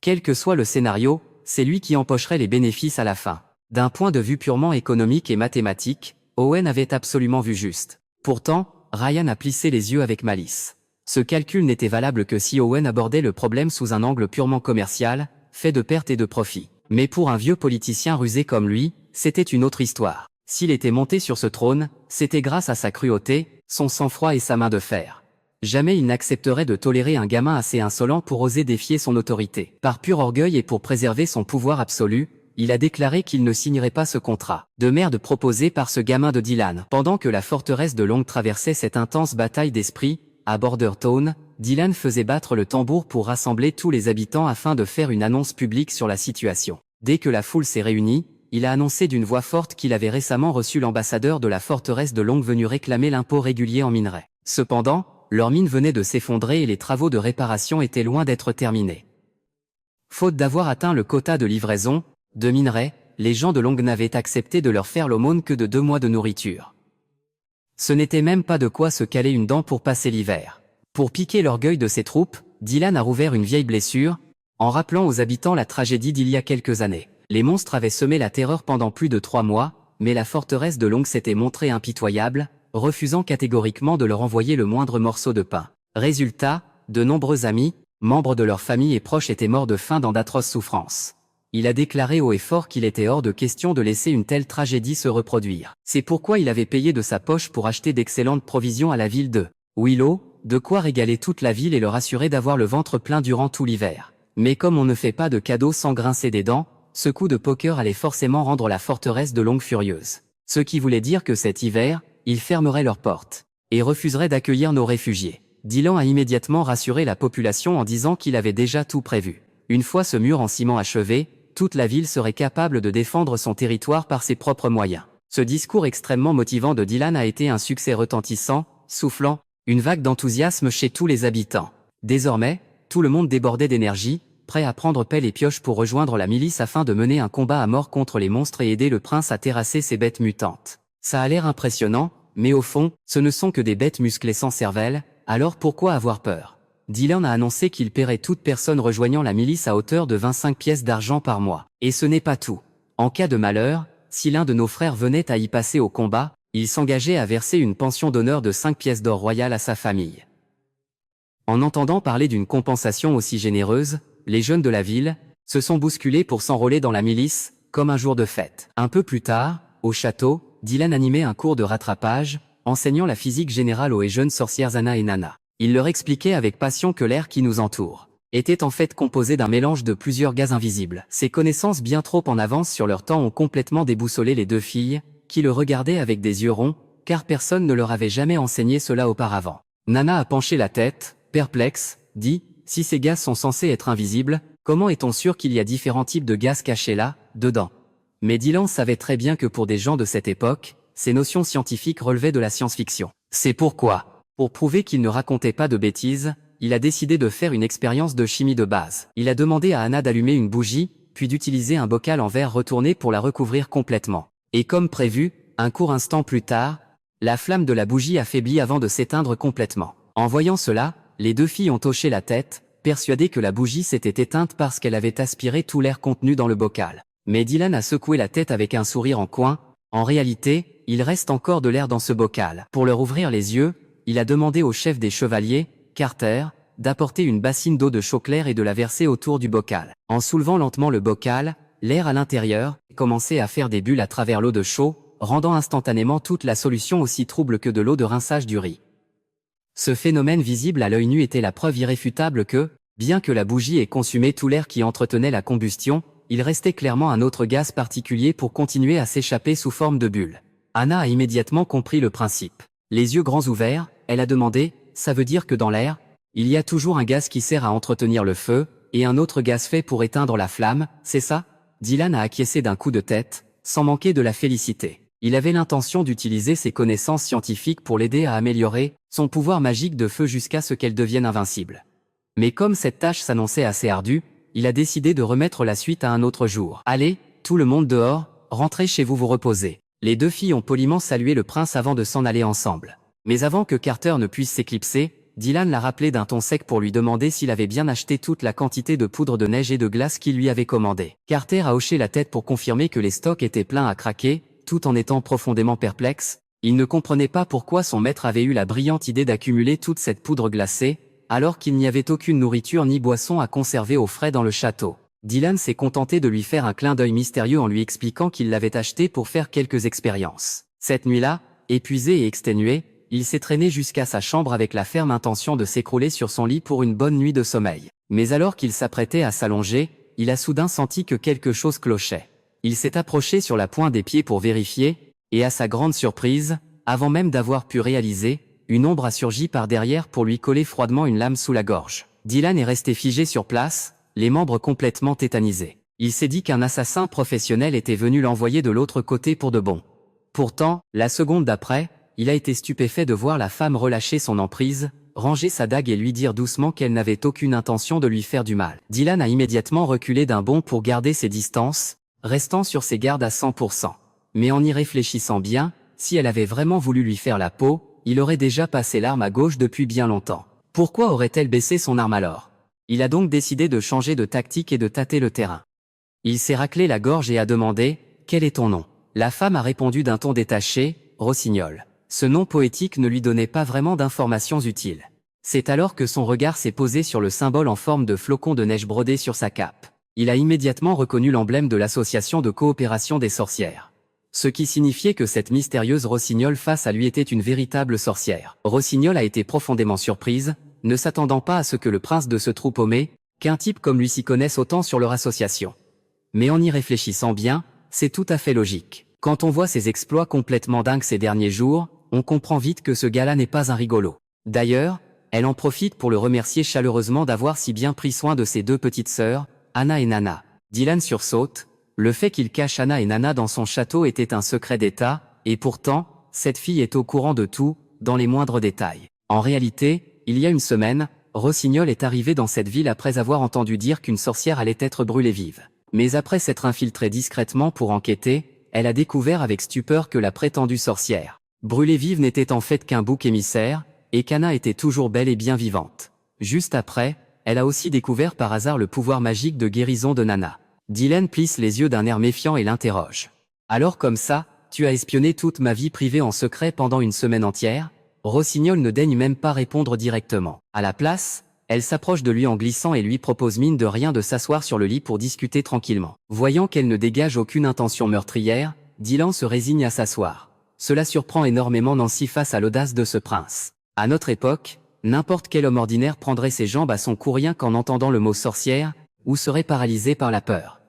Quel que soit le scénario, c'est lui qui empocherait les bénéfices à la fin. D'un point de vue purement économique et mathématique, Owen avait absolument vu juste. Pourtant, Ryan a plissé les yeux avec malice. Ce calcul n'était valable que si Owen abordait le problème sous un angle purement commercial, fait de pertes et de profits. Mais pour un vieux politicien rusé comme lui, c'était une autre histoire. S'il était monté sur ce trône, c'était grâce à sa cruauté, son sang-froid et sa main de fer. Jamais il n'accepterait de tolérer un gamin assez insolent pour oser défier son autorité. Par pur orgueil et pour préserver son pouvoir absolu, il a déclaré qu'il ne signerait pas ce contrat de merde proposé par ce gamin de Dylan. Pendant que la forteresse de Long traversait cette intense bataille d'esprit, à Bordertown, Dylan faisait battre le tambour pour rassembler tous les habitants afin de faire une annonce publique sur la situation. Dès que la foule s'est réunie, il a annoncé d'une voix forte qu'il avait récemment reçu l'ambassadeur de la forteresse de Long venu réclamer l'impôt régulier en minerai. Cependant, leur mine venait de s'effondrer et les travaux de réparation étaient loin d'être terminés. Faute d'avoir atteint le quota de livraison de minerai, les gens de Long n'avaient accepté de leur faire l'aumône que de 2 mois de nourriture. Ce n'était même pas de quoi se caler une dent pour passer l'hiver. Pour piquer l'orgueil de ses troupes, Dylan a rouvert une vieille blessure, en rappelant aux habitants la tragédie d'il y a quelques années. Les monstres avaient semé la terreur pendant plus de 3 mois, mais la forteresse de Long s'était montrée impitoyable, refusant catégoriquement de leur envoyer le moindre morceau de pain. Résultat, de nombreux amis, membres de leur famille et proches étaient morts de faim dans d'atroces souffrances. Il a déclaré haut et fort qu'il était hors de question de laisser une telle tragédie se reproduire. C'est pourquoi il avait payé de sa poche pour acheter d'excellentes provisions à la ville de Willow, de quoi régaler toute la ville et leur assurer d'avoir le ventre plein durant tout l'hiver. Mais comme on ne fait pas de cadeaux sans grincer des dents, ce coup de poker allait forcément rendre la forteresse de Long furieuse. Ce qui voulait dire que cet hiver, ils fermeraient leurs portes et refuseraient d'accueillir nos réfugiés. Dylan a immédiatement rassuré la population en disant qu'il avait déjà tout prévu. Une fois ce mur en ciment achevé, toute la ville serait capable de défendre son territoire par ses propres moyens. Ce discours extrêmement motivant de Dylan a été un succès retentissant, soufflant une vague d'enthousiasme chez tous les habitants. Désormais, tout le monde débordait d'énergie, prêt à prendre pelle et pioche pour rejoindre la milice afin de mener un combat à mort contre les monstres et aider le prince à terrasser ces bêtes mutantes. Ça a l'air impressionnant, mais au fond, ce ne sont que des bêtes musclées sans cervelle, alors pourquoi avoir peur ? Dylan a annoncé qu'il paierait toute personne rejoignant la milice à hauteur de 25 pièces d'argent par mois. Et ce n'est pas tout. En cas de malheur, si l'un de nos frères venait à y passer au combat, il s'engageait à verser une pension d'honneur de 5 pièces d'or royales à sa famille. En entendant parler d'une compensation aussi généreuse, les jeunes de la ville se sont bousculés pour s'enrôler dans la milice, comme un jour de fête. Un peu plus tard, au château, Dylan animait un cours de rattrapage, enseignant la physique générale aux jeunes sorcières Anna et Nana. Il leur expliquait avec passion que l'air qui nous entoure était en fait composé d'un mélange de plusieurs gaz invisibles. Ces connaissances bien trop en avance sur leur temps ont complètement déboussolé les 2 filles, qui le regardaient avec des yeux ronds, car personne ne leur avait jamais enseigné cela auparavant. Nana a penché la tête, perplexe, dit « Si ces gaz sont censés être invisibles, comment est-on sûr qu'il y a différents types de gaz cachés là, dedans ?» Mais Dylan savait très bien que pour des gens de cette époque, ces notions scientifiques relevaient de la science-fiction. C'est pourquoi, pour prouver qu'il ne racontait pas de bêtises, il a décidé de faire une expérience de chimie de base. Il a demandé à Anna d'allumer une bougie, puis d'utiliser un bocal en verre retourné pour la recouvrir complètement. Et comme prévu, un court instant plus tard, la flamme de la bougie affaiblit avant de s'éteindre complètement. En voyant cela, les 2 filles ont hoché la tête, persuadées que la bougie s'était éteinte parce qu'elle avait aspiré tout l'air contenu dans le bocal. Mais Dylan a secoué la tête avec un sourire en coin. En réalité, il reste encore de l'air dans ce bocal. Pour leur ouvrir les yeux, il a demandé au chef des chevaliers, Carter, d'apporter une bassine d'eau de chaud clair et de la verser autour du bocal. En soulevant lentement le bocal, l'air à l'intérieur commençait à faire des bulles à travers l'eau de chaud, rendant instantanément toute la solution aussi trouble que de l'eau de rinçage du riz. Ce phénomène visible à l'œil nu était la preuve irréfutable que, bien que la bougie ait consumé tout l'air qui entretenait la combustion, il restait clairement un autre gaz particulier pour continuer à s'échapper sous forme de bulles. Anna a immédiatement compris le principe. Les yeux grands ouverts, elle a demandé « Ça veut dire que dans l'air, il y a toujours un gaz qui sert à entretenir le feu, et un autre gaz fait pour éteindre la flamme, c'est ça ?» Dylan a acquiescé d'un coup de tête, sans manquer de la féliciter. Il avait l'intention d'utiliser ses connaissances scientifiques pour l'aider à améliorer son pouvoir magique de feu jusqu'à ce qu'elle devienne invincible. Mais comme cette tâche s'annonçait assez ardue, il a décidé de remettre la suite à un autre jour. « Allez, tout le monde dehors, rentrez chez vous vous reposer. Les deux filles ont poliment salué le prince avant de s'en aller ensemble. Mais avant que Carter ne puisse s'éclipser, Dylan l'a rappelé d'un ton sec pour lui demander s'il avait bien acheté toute la quantité de poudre de neige et de glace qu'il lui avait commandé. Carter a hoché la tête pour confirmer que les stocks étaient pleins à craquer, tout en étant profondément perplexe. Il ne comprenait pas pourquoi son maître avait eu la brillante idée d'accumuler toute cette poudre glacée, alors qu'il n'y avait aucune nourriture ni boisson à conserver au frais dans le château. Dylan s'est contenté de lui faire un clin d'œil mystérieux en lui expliquant qu'il l'avait acheté pour faire quelques expériences. Cette nuit-là, épuisé et exténué, il s'est traîné jusqu'à sa chambre avec la ferme intention de s'écrouler sur son lit pour une bonne nuit de sommeil. Mais alors qu'il s'apprêtait à s'allonger, il a soudain senti que quelque chose clochait. Il s'est approché sur la pointe des pieds pour vérifier, et à sa grande surprise, avant même d'avoir pu réaliser, une ombre a surgi par derrière pour lui coller froidement une lame sous la gorge. Dylan est resté figé sur place, les membres complètement tétanisés. Il s'est dit qu'un assassin professionnel était venu l'envoyer de l'autre côté pour de bon. Pourtant, la seconde d'après, il a été stupéfait de voir la femme relâcher son emprise, ranger sa dague et lui dire doucement qu'elle n'avait aucune intention de lui faire du mal. Dylan a immédiatement reculé d'un bond pour garder ses distances, restant sur ses gardes à 100%. Mais en y réfléchissant bien, si elle avait vraiment voulu lui faire la peau, il aurait déjà passé l'arme à gauche depuis bien longtemps. Pourquoi aurait-elle baissé son arme alors? Il a donc décidé de changer de tactique et de tâter le terrain. Il s'est raclé la gorge et a demandé « Quel est ton nom ?» La femme a répondu d'un ton détaché « Rossignol ». Ce nom poétique ne lui donnait pas vraiment d'informations utiles. C'est alors que son regard s'est posé sur le symbole en forme de flocon de neige brodé sur sa cape. Il a immédiatement reconnu l'emblème de l'association de coopération des sorcières. Ce qui signifiait que cette mystérieuse Rossignol face à lui était une véritable sorcière. Rossignol a été profondément surprise, ne s'attendant pas à ce que le prince de ce trou paumé, qu'un type comme lui s'y connaisse autant sur leur association. Mais en y réfléchissant bien, c'est tout à fait logique. Quand on voit ses exploits complètement dingues ces derniers jours, on comprend vite que ce gars-là n'est pas un rigolo. D'ailleurs, elle en profite pour le remercier chaleureusement d'avoir si bien pris soin de ses deux petites sœurs, Anna et Nana. Dylan sursaute, le fait qu'il cache Anna et Nana dans son château était un secret d'État, et pourtant, cette fille est au courant de tout, dans les moindres détails. En réalité, il y a une semaine, Rossignol est arrivé dans cette ville après avoir entendu dire qu'une sorcière allait être brûlée vive. Mais après s'être infiltrée discrètement pour enquêter, elle a découvert avec stupeur que la prétendue sorcière brûlée vive n'était en fait qu'un bouc émissaire, et qu'Anna était toujours belle et bien vivante. Juste après, elle a aussi découvert par hasard le pouvoir magique de guérison de Nana. Dylan plisse les yeux d'un air méfiant et l'interroge. « Alors comme ça, tu as espionné toute ma vie privée en secret pendant une semaine entière ?» Rossignol ne daigne même pas répondre directement. À la place, elle s'approche de lui en glissant et lui propose mine de rien de s'asseoir sur le lit pour discuter tranquillement. Voyant qu'elle ne dégage aucune intention meurtrière, Dylan se résigne à s'asseoir. Cela surprend énormément Nancy face à l'audace de ce prince. À notre époque, n'importe quel homme ordinaire prendrait ses jambes à son cou rien qu'en entendant le mot sorcière, ou serait paralysé par la peur.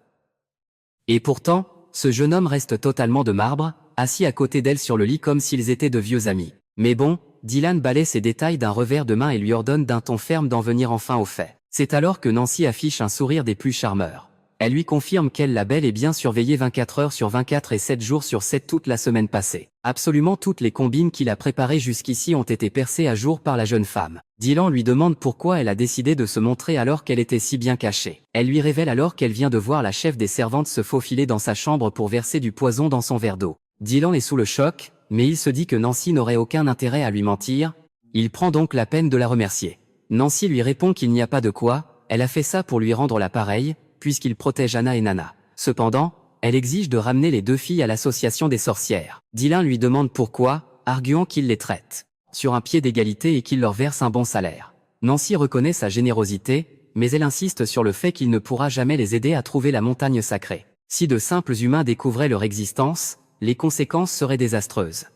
Et pourtant, ce jeune homme reste totalement de marbre, assis à côté d'elle sur le lit comme s'ils étaient de vieux amis. Mais bon, Dylan balaie ces détails d'un revers de main et lui ordonne d'un ton ferme d'en venir enfin au fait. C'est alors que Nancy affiche un sourire des plus charmeurs. Elle lui confirme qu'elle l'a bel et bien surveillé 24 heures sur 24 et 7 jours sur 7 toute la semaine passée. Absolument toutes les combines qu'il a préparées jusqu'ici ont été percées à jour par la jeune femme. Dylan lui demande pourquoi elle a décidé de se montrer alors qu'elle était si bien cachée. Elle lui révèle alors qu'elle vient de voir la chef des servantes se faufiler dans sa chambre pour verser du poison dans son verre d'eau. Dylan est sous le choc, mais il se dit que Nancy n'aurait aucun intérêt à lui mentir. Il prend donc la peine de la remercier. Nancy lui répond qu'il n'y a pas de quoi, elle a fait ça pour lui rendre l'appareil, puisqu'il protège Anna et Nana. Cependant, elle exige de ramener les deux filles à l'association des sorcières. Dylan lui demande pourquoi, arguant qu'il les traite sur un pied d'égalité et qu'il leur verse un bon salaire. Nancy reconnaît sa générosité, mais elle insiste sur le fait qu'il ne pourra jamais les aider à trouver la montagne sacrée. Si de simples humains découvraient leur existence, les conséquences seraient désastreuses.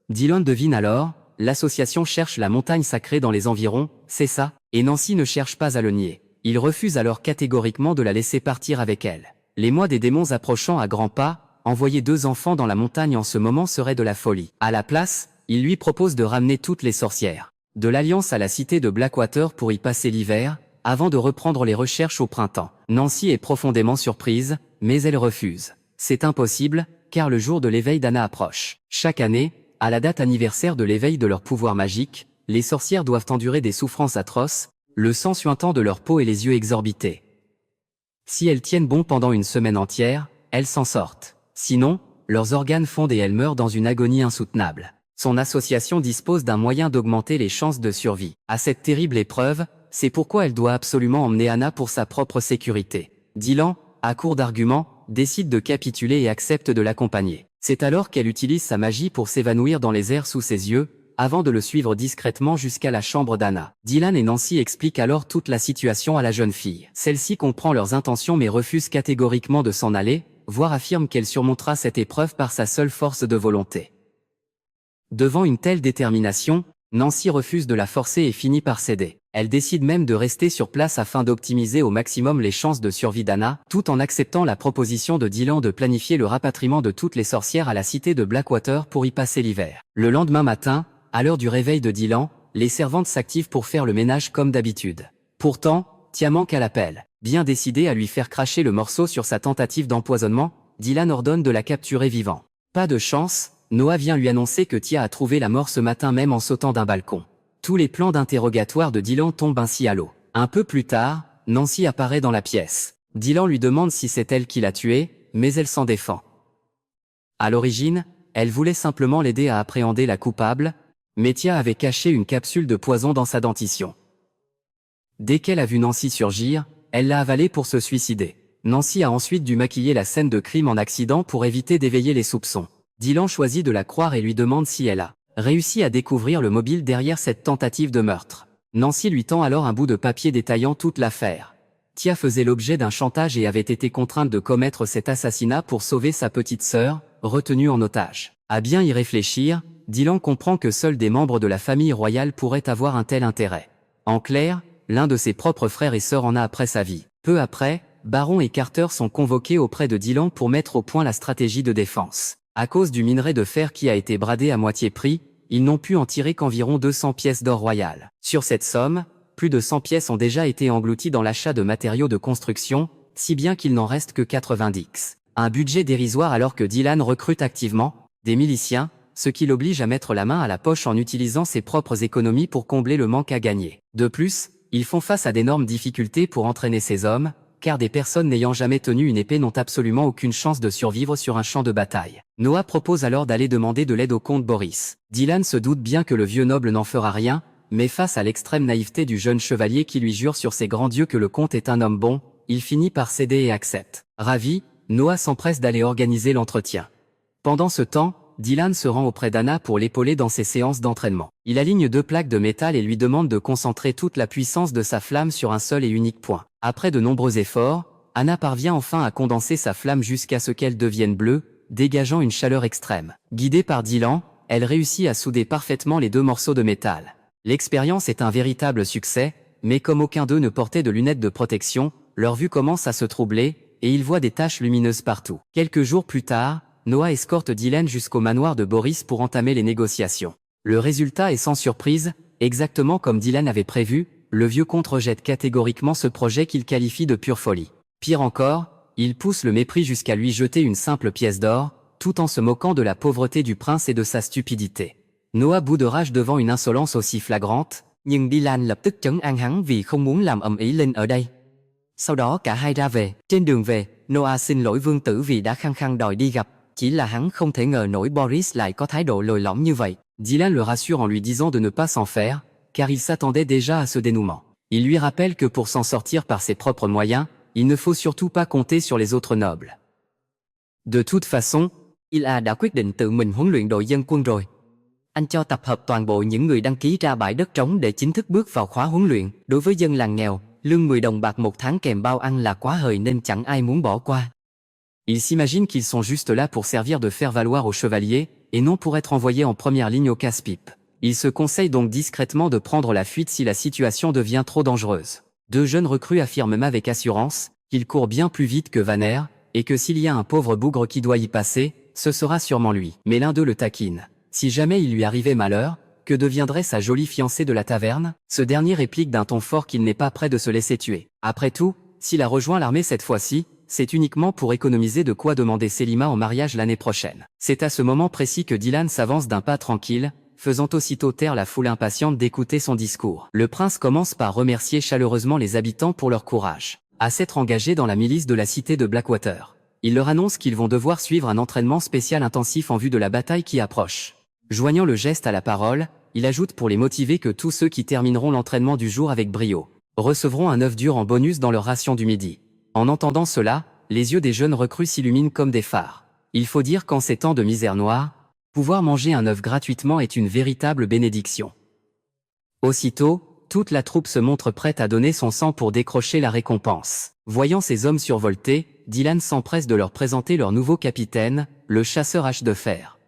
Dylan devine alors, l'association cherche la montagne sacrée dans les environs, c'est ça, et Nancy ne cherche pas à le nier. Il refuse alors catégoriquement de la laisser partir avec elle. Les mois des démons approchant à grands pas, envoyer 2 enfants dans la montagne en ce moment serait de la folie. À la place, il lui propose de ramener toutes les sorcières de l'Alliance à la cité de Blackwater pour y passer l'hiver, avant de reprendre les recherches au printemps. Nancy est profondément surprise, mais elle refuse. C'est impossible, car le jour de l'éveil d'Anna approche. Chaque année, à la date anniversaire de l'éveil de leur pouvoir magique, les sorcières doivent endurer des souffrances atroces, le sang suintant de leur peau et les yeux exorbités. Si elles tiennent bon pendant une semaine entière, elles s'en sortent. Sinon, leurs organes fondent et elles meurent dans une agonie insoutenable. Son association dispose d'un moyen d'augmenter les chances de survie. À cette terrible épreuve, c'est pourquoi elle doit absolument emmener Anna pour sa propre sécurité. Dylan, à court d'arguments, décide de capituler et accepte de l'accompagner. C'est alors qu'elle utilise sa magie pour s'évanouir dans les airs sous ses yeux, avant de le suivre discrètement jusqu'à la chambre d'Anna. Dylan et Nancy expliquent alors toute la situation à la jeune fille. Celle-ci comprend leurs intentions mais refuse catégoriquement de s'en aller, voire affirme qu'elle surmontera cette épreuve par sa seule force de volonté. Devant une telle détermination, Nancy refuse de la forcer et finit par céder. Elle décide même de rester sur place afin d'optimiser au maximum les chances de survie d'Anna, tout en acceptant la proposition de Dylan de planifier le rapatriement de toutes les sorcières à la cité de Blackwater pour y passer l'hiver. Le lendemain matin, à l'heure du réveil de Dylan, les servantes s'activent pour faire le ménage comme d'habitude. Pourtant, Tia manque à l'appel. Bien décidé à lui faire cracher le morceau sur sa tentative d'empoisonnement, Dylan ordonne de la capturer vivant. Pas de chance, Noah vient lui annoncer que Tia a trouvé la mort ce matin même en sautant d'un balcon. Tous les plans d'interrogatoire de Dylan tombent ainsi à l'eau. Un peu plus tard, Nancy apparaît dans la pièce. Dylan lui demande si c'est elle qui l'a tué, mais elle s'en défend. À l'origine, elle voulait simplement l'aider à appréhender la coupable, mais Tia avait caché une capsule de poison dans sa dentition. Dès qu'elle a vu Nancy surgir, elle l'a avalée pour se suicider. Nancy a ensuite dû maquiller la scène de crime en accident pour éviter d'éveiller les soupçons. Dylan choisit de la croire et lui demande si elle a réussi à découvrir le mobile derrière cette tentative de meurtre. Nancy lui tend alors un bout de papier détaillant toute l'affaire. Tia faisait l'objet d'un chantage et avait été contrainte de commettre cet assassinat pour sauver sa petite sœur, retenue en otage. À bien y réfléchir, Dylan comprend que seuls des membres de la famille royale pourraient avoir un tel intérêt. En clair, l'un de ses propres frères et sœurs en a après sa vie. Peu après, Baron et Carter sont convoqués auprès de Dylan pour mettre au point la stratégie de défense. À cause du minerai de fer qui a été bradé à moitié prix, ils n'ont pu en tirer qu'environ 200 pièces d'or royal. Sur cette somme, plus de 100 pièces ont déjà été englouties dans l'achat de matériaux de construction, si bien qu'il n'en reste que 90. Un budget dérisoire alors que Dylan recrute activement des miliciens, ce qui l'oblige à mettre la main à la poche en utilisant ses propres économies pour combler le manque à gagner. De plus, ils font face à d'énormes difficultés pour entraîner ces hommes, car des personnes n'ayant jamais tenu une épée n'ont absolument aucune chance de survivre sur un champ de bataille. Noah propose alors d'aller demander de l'aide au comte Boris. Dylan se doute bien que le vieux noble n'en fera rien, mais face à l'extrême naïveté du jeune chevalier qui lui jure sur ses grands dieux que le comte est un homme bon, il finit par céder et accepte. Ravi, Noah s'empresse d'aller organiser l'entretien. Pendant ce temps, Dylan se rend auprès d'Anna pour l'épauler dans ses séances d'entraînement. Il aligne 2 plaques de métal et lui demande de concentrer toute la puissance de sa flamme sur un seul et unique point. Après de nombreux efforts, Anna parvient enfin à condenser sa flamme jusqu'à ce qu'elle devienne bleue, dégageant une chaleur extrême. Guidée par Dylan, elle réussit à souder parfaitement les 2 morceaux de métal. L'expérience est un véritable succès, mais comme aucun d'eux ne portait de lunettes de protection, leur vue commence à se troubler, et ils voient des taches lumineuses partout. Quelques jours plus tard, Noah escorte Dylan jusqu'au manoir de Boris pour entamer les négociations. Le résultat est sans surprise, exactement comme Dylan avait prévu, le vieux comte rejette catégoriquement ce projet qu'il qualifie de pure folie. Pire encore, il pousse le mépris jusqu'à lui jeter une simple pièce d'or, tout en se moquant de la pauvreté du prince et de sa stupidité. Noah bout de rage devant une insolence aussi flagrante, nhưng Dylan lập tức trấn an hắn vì không muốn làm ầm ĩ lên ở đây. Sau đó cả hai ra về, trên đường về, Noah xin lỗi vương tử vì đã khăng khăng đòi đi gặp. Chỉ là hắn không thể ngờ nổi Boris lại có thái độ lồi lõm như vậy. Dylan le rassure en lui disant de ne pas s'en faire, car il s'attendait déjà à ce dénouement. Il lui rappelle que pour s'en sortir par ses propres moyens, il ne faut surtout pas compter sur les autres nobles. De toute façon, Ila đã quyết định tự mình huấn luyện đội dân quân rồi. Anh cho tập hợp toàn bộ những người đăng ký ra bãi đất trống để chính thức bước vào khóa huấn luyện. Đối với dân làng nghèo, lương 10 đồng bạc một tháng kèm bao ăn là quá hời nên chẳng ai muốn bỏ qua. Ils s'imaginent qu'ils sont juste là pour servir de faire valoir aux chevaliers, et non pour être envoyés en première ligne au casse-pipe. Ils se conseillent donc discrètement de prendre la fuite si la situation devient trop dangereuse. 2 jeunes recrues affirment même avec assurance qu'ils courent bien plus vite que Vanner, et que s'il y a un pauvre bougre qui doit y passer, ce sera sûrement lui. Mais l'un d'eux le taquine. Si jamais il lui arrivait malheur, que deviendrait sa jolie fiancée de la taverne? Ce dernier réplique d'un ton fort qu'il n'est pas prêt de se laisser tuer. Après tout, s'il a rejoint l'armée cette fois-ci, c'est uniquement pour économiser de quoi demander Selima en mariage l'année prochaine. C'est à ce moment précis que Dylan s'avance d'un pas tranquille, faisant aussitôt taire la foule impatiente d'écouter son discours. Le prince commence par remercier chaleureusement les habitants pour leur courage à s'être engagés dans la milice de la cité de Blackwater. Il leur annonce qu'ils vont devoir suivre un entraînement spécial intensif en vue de la bataille qui approche. Joignant le geste à la parole, il ajoute pour les motiver que tous ceux qui termineront l'entraînement du jour avec brio recevront un œuf dur en bonus dans leur ration du midi. En entendant cela, les yeux des jeunes recrues s'illuminent comme des phares. Il faut dire qu'en ces temps de misère noire, pouvoir manger un œuf gratuitement est une véritable bénédiction. Aussitôt, toute la troupe se montre prête à donner son sang pour décrocher la récompense. Voyant ces hommes survoltés, Dylan s'empresse de leur présenter leur nouveau capitaine, le chasseur hache de fer.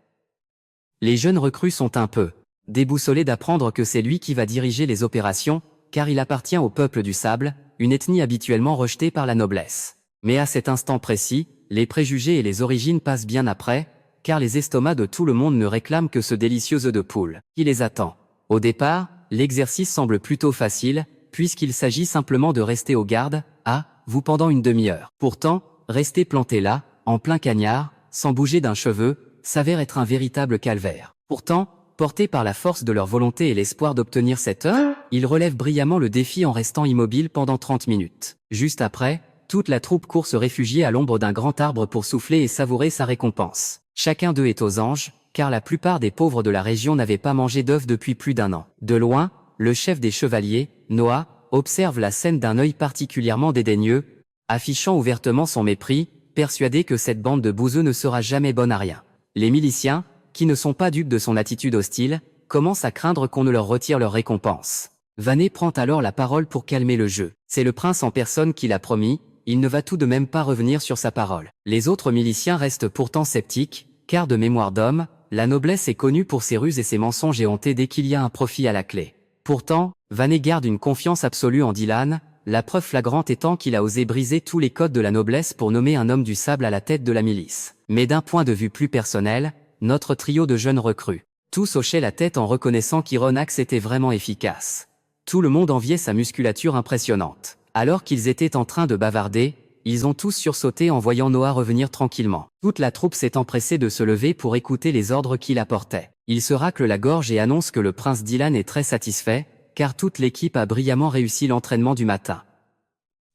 Les jeunes recrues sont un peu déboussolés d'apprendre que c'est lui qui va diriger les opérations, car il appartient au peuple du sable, une ethnie habituellement rejetée par la noblesse. Mais à cet instant précis, les préjugés et les origines passent bien après, car les estomacs de tout le monde ne réclament que ce délicieux œuf de poule qui les attend. Au départ, l'exercice semble plutôt facile, puisqu'il s'agit simplement de rester au garde, à vous pendant une demi-heure. Pourtant, rester planté là, en plein cagnard, sans bouger d'un cheveu, s'avère être un véritable calvaire. Pourtant, portés par la force de leur volonté et l'espoir d'obtenir cet œuf, ils relèvent brillamment le défi en restant immobiles pendant 30 minutes. Juste après, toute la troupe court se réfugier à l'ombre d'un grand arbre pour souffler et savourer sa récompense. Chacun d'eux est aux anges, car la plupart des pauvres de la région n'avaient pas mangé d'œufs depuis plus d'un an. De loin, le chef des chevaliers, Noah, observe la scène d'un œil particulièrement dédaigneux, affichant ouvertement son mépris, persuadé que cette bande de bouseux ne sera jamais bonne à rien. Les miliciens, qui ne sont pas dupes de son attitude hostile, commencent à craindre qu'on ne leur retire leur récompense. Vanet prend alors la parole pour calmer le jeu. C'est le prince en personne qui l'a promis, il ne va tout de même pas revenir sur sa parole. Les autres miliciens restent pourtant sceptiques, car de mémoire d'homme, la noblesse est connue pour ses ruses et ses mensonges éhontés dès qu'il y a un profit à la clé. Pourtant, Vanet garde une confiance absolue en Dylan, la preuve flagrante étant qu'il a osé briser tous les codes de la noblesse pour nommer un homme du sable à la tête de la milice. Mais d'un point de vue plus personnel, notre trio de jeunes recrues, tous hochaient la tête en reconnaissant qu'Ironax était vraiment efficace. Tout le monde enviait sa musculature impressionnante. Alors qu'ils étaient en train de bavarder, ils ont tous sursauté en voyant Noah revenir tranquillement. Toute la troupe s'est empressée de se lever pour écouter les ordres qu'il apportait. Il se racle la gorge et annonce que le prince Dylan est très satisfait, car toute l'équipe a brillamment réussi l'entraînement du matin.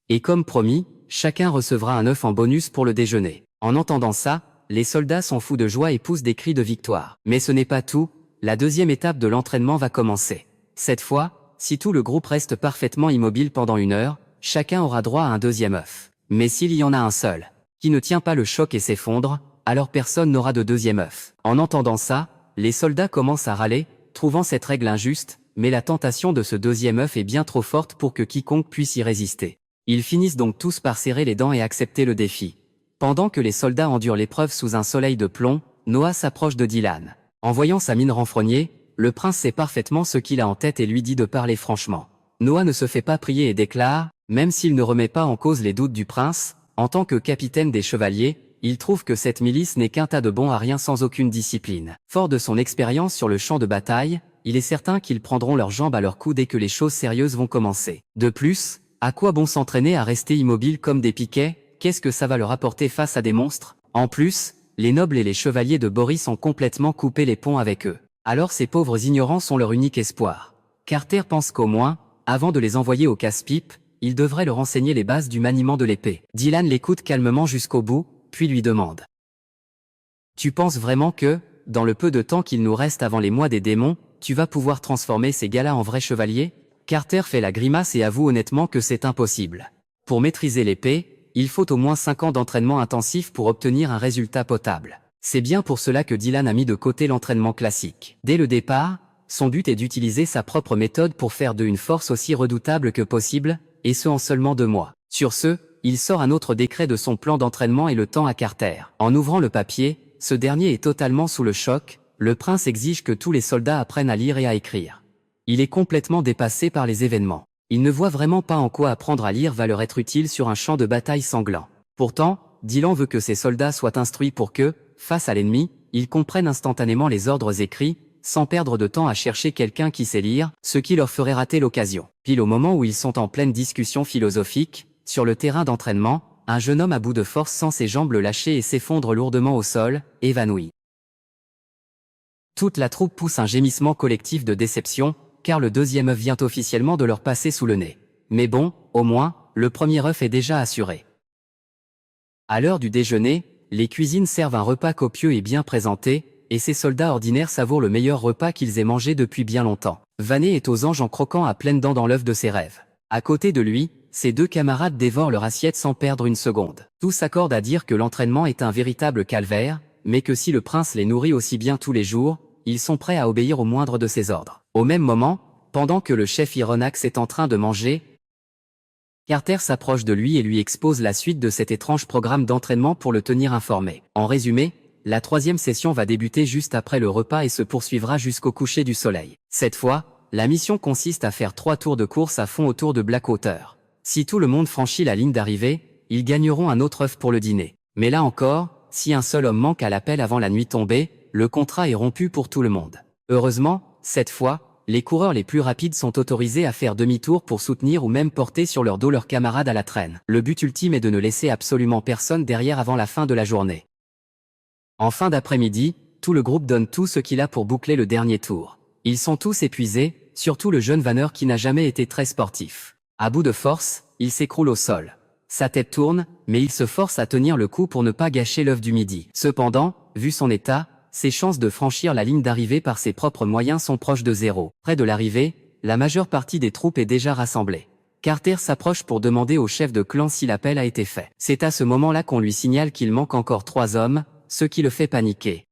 Et comme promis, chacun recevra un œuf en bonus pour le déjeuner. En entendant ça, les soldats sont fous de joie et poussent des cris de victoire. Mais ce n'est pas tout, la deuxième étape de l'entraînement va commencer. Cette fois, si tout le groupe reste parfaitement immobile pendant 1 heure, chacun aura droit à un deuxième œuf. Mais s'il y en a un seul, qui ne tient pas le choc et s'effondre, alors personne n'aura de deuxième œuf. En entendant ça, les soldats commencent à râler, trouvant cette règle injuste, mais la tentation de ce deuxième œuf est bien trop forte pour que quiconque puisse y résister. Ils finissent donc tous par serrer les dents et accepter le défi. Pendant que les soldats endurent l'épreuve sous un soleil de plomb, Noah s'approche de Dylan. En voyant sa mine renfrognée, le prince sait parfaitement ce qu'il a en tête et lui dit de parler franchement. Noah ne se fait pas prier et déclare, même s'il ne remet pas en cause les doutes du prince, en tant que capitaine des chevaliers, il trouve que cette milice n'est qu'un tas de bons à rien sans aucune discipline. Fort de son expérience sur le champ de bataille, il est certain qu'ils prendront leurs jambes à leur cou dès que les choses sérieuses vont commencer. De plus, à quoi bon s'entraîner à rester immobile comme des piquets? Qu'est-ce que ça va leur apporter face à des monstres? En plus, les nobles et les chevaliers de Boris ont complètement coupé les ponts avec eux. Alors ces pauvres ignorants sont leur unique espoir. Carter pense qu'au moins, avant de les envoyer au casse-pipe, il devrait leur enseigner les bases du maniement de l'épée. Dylan l'écoute calmement jusqu'au bout, puis lui demande. Tu penses vraiment que, dans le peu de temps qu'il nous reste avant les mois des démons, tu vas pouvoir transformer ces gars-là en vrais chevaliers? Carter fait la grimace et avoue honnêtement que c'est impossible. Pour maîtriser l'épée, il faut au moins 5 ans d'entraînement intensif pour obtenir un résultat potable. C'est bien pour cela que Dylan a mis de côté l'entraînement classique. Dès le départ, son but est d'utiliser sa propre méthode pour faire d'eux une force aussi redoutable que possible, et ce en seulement 2 mois. Sur ce, il sort un autre décret de son plan d'entraînement et le tend à Carter. En ouvrant le papier, ce dernier est totalement sous le choc, le prince exige que tous les soldats apprennent à lire et à écrire. Il est complètement dépassé par les événements. Il ne voit vraiment pas en quoi apprendre à lire va leur être utile sur un champ de bataille sanglant. Pourtant, Dylan veut que ses soldats soient instruits pour que, face à l'ennemi, ils comprennent instantanément les ordres écrits, sans perdre de temps à chercher quelqu'un qui sait lire, ce qui leur ferait rater l'occasion. Pile au moment où ils sont en pleine discussion philosophique, sur le terrain d'entraînement, un jeune homme à bout de force sent ses jambes le lâcher et s'effondre lourdement au sol, évanoui. Toute la troupe pousse un gémissement collectif de déception, car le deuxième œuf vient officiellement de leur passer sous le nez. Mais bon, au moins, le premier œuf est déjà assuré. À l'heure du déjeuner, les cuisines servent un repas copieux et bien présenté, et ces soldats ordinaires savourent le meilleur repas qu'ils aient mangé depuis bien longtemps. Vanet est aux anges en croquant à pleines dents dans l'œuf de ses rêves. À côté de lui, ses deux camarades dévorent leur assiette sans perdre une seconde. Tous s'accordent à dire que l'entraînement est un véritable calvaire, mais que si le prince les nourrit aussi bien tous les jours, ils sont prêts à obéir au moindre de ses ordres. Au même moment, pendant que le chef Ironax est en train de manger, Carter s'approche de lui et lui expose la suite de cet étrange programme d'entraînement pour le tenir informé. En résumé, la 3e session va débuter juste après le repas et se poursuivra jusqu'au coucher du soleil. Cette fois, la mission consiste à faire 3 tours de course à fond autour de Blackwater. Si tout le monde franchit la ligne d'arrivée, ils gagneront un autre œuf pour le dîner. Mais là encore, si un seul homme manque à l'appel avant la nuit tombée, le contrat est rompu pour tout le monde. Heureusement, cette fois, les coureurs les plus rapides sont autorisés à faire demi-tour pour soutenir ou même porter sur leur dos leurs camarades à la traîne. Le but ultime est de ne laisser absolument personne derrière avant la fin de la journée. En fin d'après-midi, tout le groupe donne tout ce qu'il a pour boucler le dernier tour. Ils sont tous épuisés, surtout le jeune vanneur qui n'a jamais été très sportif. À bout de force, il s'écroule au sol. Sa tête tourne, mais il se force à tenir le coup pour ne pas gâcher l'œuf du midi. Cependant, vu son état, ses chances de franchir la ligne d'arrivée par ses propres moyens sont proches de zéro. Près de l'arrivée, la majeure partie des troupes est déjà rassemblée. Carter s'approche pour demander au chef de clan si l'appel a été fait. C'est à ce moment-là qu'on lui signale qu'il manque encore 3 hommes, ce qui le fait paniquer.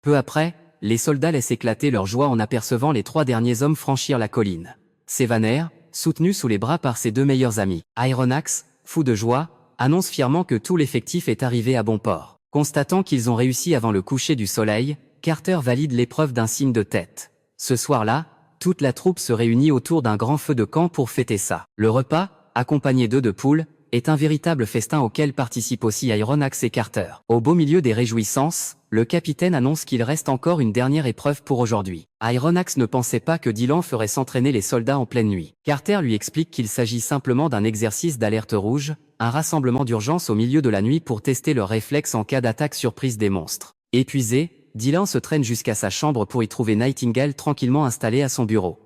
Peu après, les soldats laissent éclater leur joie en apercevant les 3 derniers hommes franchir la colline. C'est Vanner, soutenu sous les bras par ses 2 meilleurs amis. Ironax, fou de joie, annonce fièrement que tout l'effectif est arrivé à bon port. Constatant qu'ils ont réussi avant le coucher du soleil, Carter valide l'épreuve d'un signe de tête. Ce soir-là, toute la troupe se réunit autour d'un grand feu de camp pour fêter ça. Le repas, accompagné d'œufs de poule, est un véritable festin auquel participent aussi Ironax et Carter. Au beau milieu des réjouissances, le capitaine annonce qu'il reste encore une dernière épreuve pour aujourd'hui. Ironax ne pensait pas que Dylan ferait s'entraîner les soldats en pleine nuit. Carter lui explique qu'il s'agit simplement d'un exercice d'alerte rouge, un rassemblement d'urgence au milieu de la nuit pour tester leurs réflexes en cas d'attaque surprise des monstres. Épuisé, Dylan se traîne jusqu'à sa chambre pour y trouver Nightingale tranquillement installée à son bureau.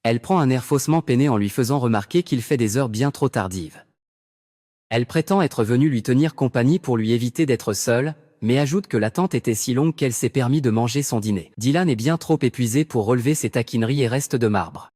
Elle prend un air faussement peiné en lui faisant remarquer qu'il fait des heures bien trop tardives. Elle prétend être venue lui tenir compagnie pour lui éviter d'être seule, mais ajoute que l'attente était si longue qu'elle s'est permis de manger son dîner. Dylan est bien trop épuisé pour relever ses taquineries et reste de marbre.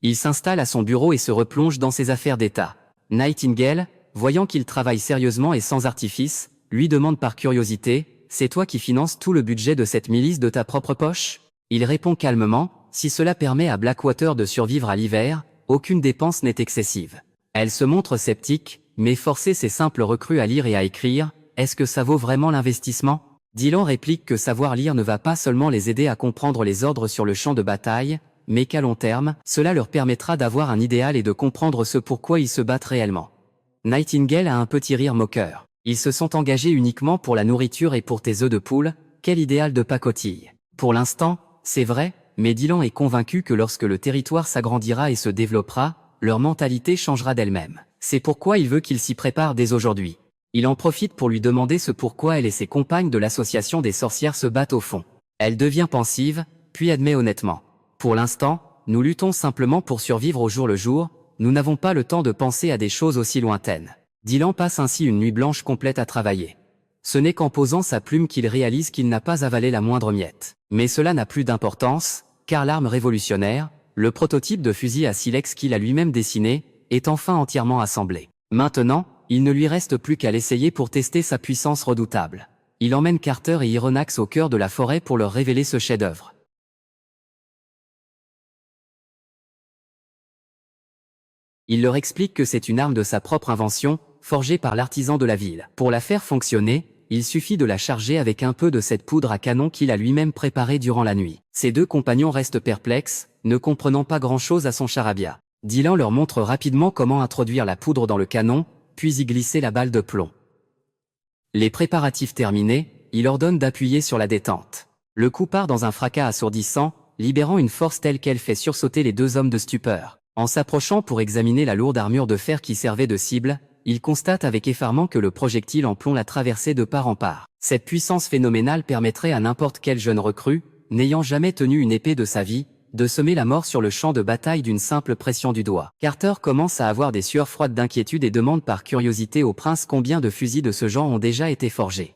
Il s'installe à son bureau et se replonge dans ses affaires d'État. Nightingale, voyant qu'il travaille sérieusement et sans artifice, lui demande par curiosité « C'est toi qui finances tout le budget de cette milice de ta propre poche ?» Il répond calmement « Si cela permet à Blackwater de survivre à l'hiver, aucune dépense n'est excessive. » Elle se montre sceptique, mais forcer ces simples recrues à lire et à écrire, est-ce que ça vaut vraiment l'investissement? Dylan réplique que savoir lire ne va pas seulement les aider à comprendre les ordres sur le champ de bataille, mais qu'à long terme, cela leur permettra d'avoir un idéal et de comprendre ce pourquoi ils se battent réellement. Nightingale a un petit rire moqueur. Ils se sont engagés uniquement pour la nourriture et pour tes œufs de poule, quel idéal de pacotille. Pour l'instant, c'est vrai, mais Dylan est convaincu que lorsque le territoire s'agrandira et se développera, leur mentalité changera d'elle-même. C'est pourquoi il veut qu'ils s'y préparent dès aujourd'hui. Il en profite pour lui demander ce pourquoi elle et ses compagnes de l'association des sorcières se battent au fond. Elle devient pensive, puis admet honnêtement. Pour l'instant, nous luttons simplement pour survivre au jour le jour, nous n'avons pas le temps de penser à des choses aussi lointaines. Dylan passe ainsi une nuit blanche complète à travailler. Ce n'est qu'en posant sa plume qu'il réalise qu'il n'a pas avalé la moindre miette. Mais cela n'a plus d'importance, car l'arme révolutionnaire, le prototype de fusil à silex qu'il a lui-même dessiné, est enfin entièrement assemblé. Maintenant, il ne lui reste plus qu'à l'essayer pour tester sa puissance redoutable. Il emmène Carter et Ironax au cœur de la forêt pour leur révéler ce chef-d'œuvre. Il leur explique que c'est une arme de sa propre invention, forgée par l'artisan de la ville. Pour la faire fonctionner, il suffit de la charger avec un peu de cette poudre à canon qu'il a lui-même préparée durant la nuit. Ses 2 compagnons restent perplexes, ne comprenant pas grand-chose à son charabia. Dylan leur montre rapidement comment introduire la poudre dans le canon, puis y glisser la balle de plomb. Les préparatifs terminés, il ordonne d'appuyer sur la détente. Le coup part dans un fracas assourdissant, libérant une force telle qu'elle fait sursauter les 2 hommes de stupeur. En s'approchant pour examiner la lourde armure de fer qui servait de cible, il constate avec effarement que le projectile en plomb l'a traversé de part en part. Cette puissance phénoménale permettrait à n'importe quel jeune recrue, n'ayant jamais tenu une épée de sa vie, de semer la mort sur le champ de bataille d'une simple pression du doigt. Carter commence à avoir des sueurs froides d'inquiétude et demande par curiosité au prince combien de fusils de ce genre ont déjà été forgés.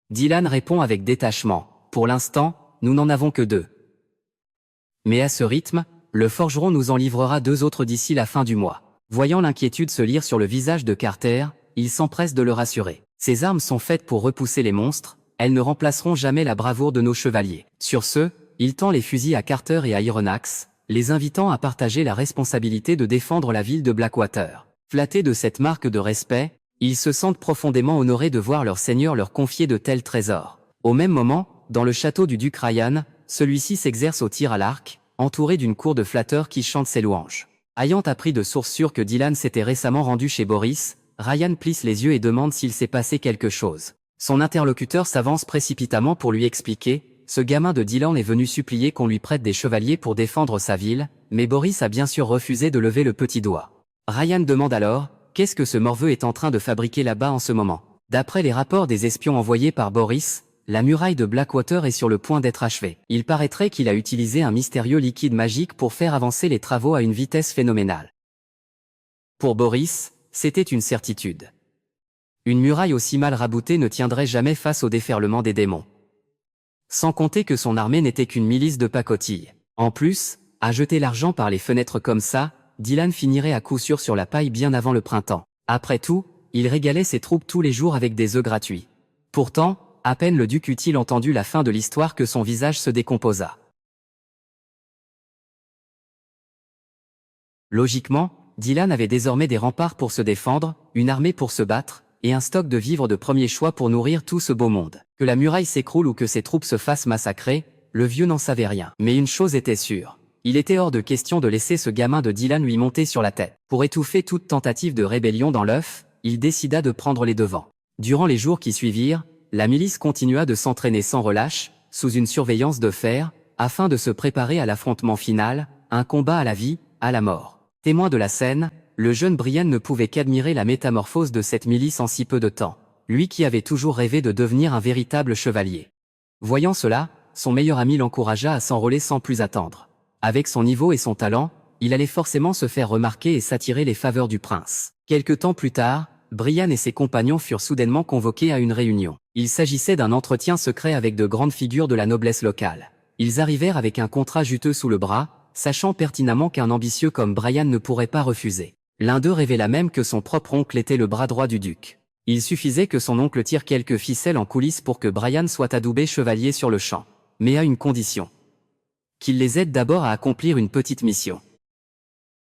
Dylan répond avec détachement. Pour l'instant, nous n'en avons que 2. Mais à ce rythme, le forgeron nous en livrera 2 autres d'ici la fin du mois. Voyant l'inquiétude se lire sur le visage de Carter, il s'empresse de le rassurer. Ces armes sont faites pour repousser les monstres, elles ne remplaceront jamais la bravoure de nos chevaliers. Sur ce, il tend les fusils à Carter et à Ironax, les invitant à partager la responsabilité de défendre la ville de Blackwater. Flattés de cette marque de respect, ils se sentent profondément honorés de voir leur seigneur leur confier de tels trésors. Au même moment, dans le château du duc Ryan, celui-ci s'exerce au tir à l'arc, entouré d'une cour de flatteurs qui chantent ses louanges. Ayant appris de sources sûres que Dylan s'était récemment rendu chez Boris, Ryan plisse les yeux et demande s'il s'est passé quelque chose. Son interlocuteur s'avance précipitamment pour lui expliquer, ce gamin de Dylan est venu supplier qu'on lui prête des chevaliers pour défendre sa ville, mais Boris a bien sûr refusé de lever le petit doigt. Ryan demande alors, qu'est-ce que ce morveux est en train de fabriquer là-bas en ce moment? D'après les rapports des espions envoyés par Boris, la muraille de Blackwater est sur le point d'être achevée. Il paraîtrait qu'il a utilisé un mystérieux liquide magique pour faire avancer les travaux à une vitesse phénoménale. Pour Boris, c'était une certitude. Une muraille aussi mal raboutée ne tiendrait jamais face au déferlement des démons. Sans compter que son armée n'était qu'une milice de pacotilles. En plus, à jeter l'argent par les fenêtres comme ça, Dylan finirait à coup sûr sur la paille bien avant le printemps. Après tout, il régalait ses troupes tous les jours avec des œufs gratuits. Pourtant, à peine le duc eut-il entendu la fin de l'histoire que son visage se décomposa. Logiquement, Dylan avait désormais des remparts pour se défendre, une armée pour se battre, et un stock de vivres de premier choix pour nourrir tout ce beau monde. Que la muraille s'écroule ou que ses troupes se fassent massacrer, le vieux n'en savait rien. Mais une chose était sûre. Il était hors de question de laisser ce gamin de Dylan lui monter sur la tête. Pour étouffer toute tentative de rébellion dans l'œuf, il décida de prendre les devants. Durant les jours qui suivirent, la milice continua de s'entraîner sans relâche, sous une surveillance de fer, afin de se préparer à l'affrontement final, un combat à la vie, à la mort. Témoin de la scène, le jeune Brian ne pouvait qu'admirer la métamorphose de cette milice en si peu de temps, lui qui avait toujours rêvé de devenir un véritable chevalier. Voyant cela, son meilleur ami l'encouragea à s'enrôler sans plus attendre. Avec son niveau et son talent, il allait forcément se faire remarquer et s'attirer les faveurs du prince. Quelque temps plus tard, Brian et ses compagnons furent soudainement convoqués à une réunion. Il s'agissait d'un entretien secret avec de grandes figures de la noblesse locale. Ils arrivèrent avec un contrat juteux sous le bras, sachant pertinemment qu'un ambitieux comme Brian ne pourrait pas refuser. L'un d'eux révéla même que son propre oncle était le bras droit du duc. Il suffisait que son oncle tire quelques ficelles en coulisses pour que Brian soit adoubé chevalier sur le champ. Mais à une condition. Qu'il les aide d'abord à accomplir une petite mission.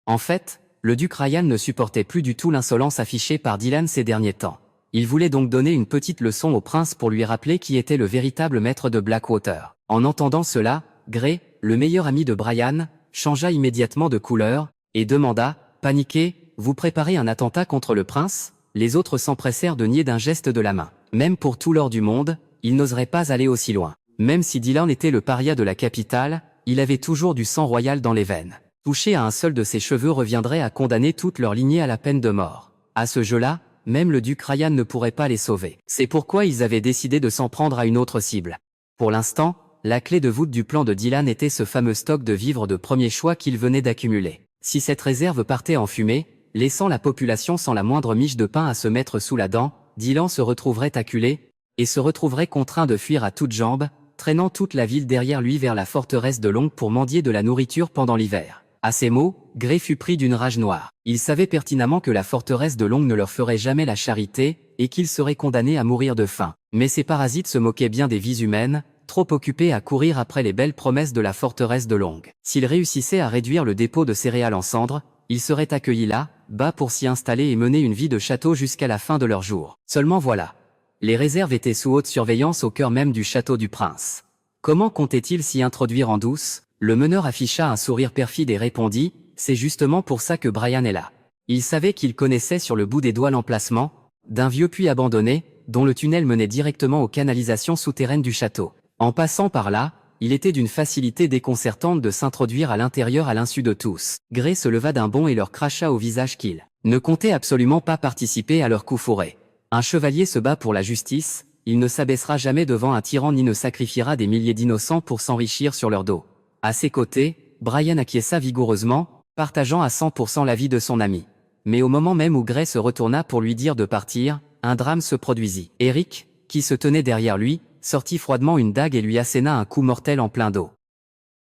En fait, le duc Ryan ne supportait plus du tout l'insolence affichée par Dylan ces derniers temps. Il voulait donc donner une petite leçon au prince pour lui rappeler qui était le véritable maître de Blackwater. En entendant cela, Gray, le meilleur ami de Brian, changea immédiatement de couleur, et demanda, paniqué, vous préparez un attentat contre le prince? Les autres s'empressèrent de nier d'un geste de la main. Même pour tout l'or du monde, ils n'oseraient pas aller aussi loin. Même si Dylan était le paria de la capitale, il avait toujours du sang royal dans les veines. Toucher à un seul de ses cheveux reviendrait à condamner toute leur lignée à la peine de mort. À ce jeu-là, même le duc Ryan ne pourrait pas les sauver. C'est pourquoi ils avaient décidé de s'en prendre à une autre cible. Pour l'instant, la clé de voûte du plan de Dylan était ce fameux stock de vivres de premier choix qu'il venait d'accumuler. Si cette réserve partait en fumée, laissant la population sans la moindre miche de pain à se mettre sous la dent, Dylan se retrouverait acculé, et se retrouverait contraint de fuir à toutes jambes, traînant toute la ville derrière lui vers la forteresse de Long pour mendier de la nourriture pendant l'hiver. À ces mots, Gray fut pris d'une rage noire. Il savait pertinemment que la forteresse de Long ne leur ferait jamais la charité, et qu'ils seraient condamnés à mourir de faim. Mais ces parasites se moquaient bien des vies humaines, trop occupés à courir après les belles promesses de la forteresse de Long. S'ils réussissaient à réduire le dépôt de céréales en cendres, ils seraient accueillis là, bas pour s'y installer et mener une vie de château jusqu'à la fin de leur jour. Seulement voilà. Les réserves étaient sous haute surveillance au cœur même du château du prince. Comment comptait-il s'y introduire en douce? Le meneur afficha un sourire perfide et répondit, c'est justement pour ça que Brian est là. Il savait qu'il connaissait sur le bout des doigts l'emplacement d'un vieux puits abandonné, dont le tunnel menait directement aux canalisations souterraines du château. En passant par là, il était d'une facilité déconcertante de s'introduire à l'intérieur à l'insu de tous. Gray se leva d'un bond et leur cracha au visage qu'il ne comptait absolument pas participer à leur coup fourré. Un chevalier se bat pour la justice, il ne s'abaissera jamais devant un tyran ni ne sacrifiera des milliers d'innocents pour s'enrichir sur leur dos. À ses côtés, Brian acquiesça vigoureusement, partageant à 100% l'avis de son ami. Mais au moment même où Gray se retourna pour lui dire de partir, un drame se produisit. Eric, qui se tenait derrière lui, sortit froidement une dague et lui asséna un coup mortel en plein dos.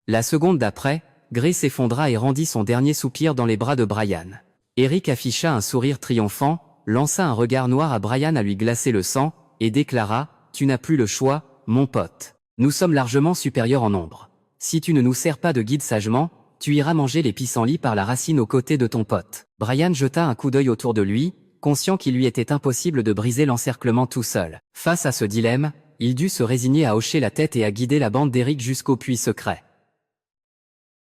La seconde d'après, Gray s'effondra et rendit son dernier soupir dans les bras de Brian. Eric afficha un sourire triomphant, lança un regard noir à Brian à lui glacer le sang, et déclara « Tu n'as plus le choix, mon pote. Nous sommes largement supérieurs en nombre. Si tu ne nous sers pas de guide sagement, tu iras manger les pissenlits par la racine aux côtés de ton pote. » Brian jeta un coup d'œil autour de lui, conscient qu'il lui était impossible de briser l'encerclement tout seul. Face à ce dilemme, il dut se résigner à hocher la tête et à guider la bande d'Eric jusqu'au puits secret.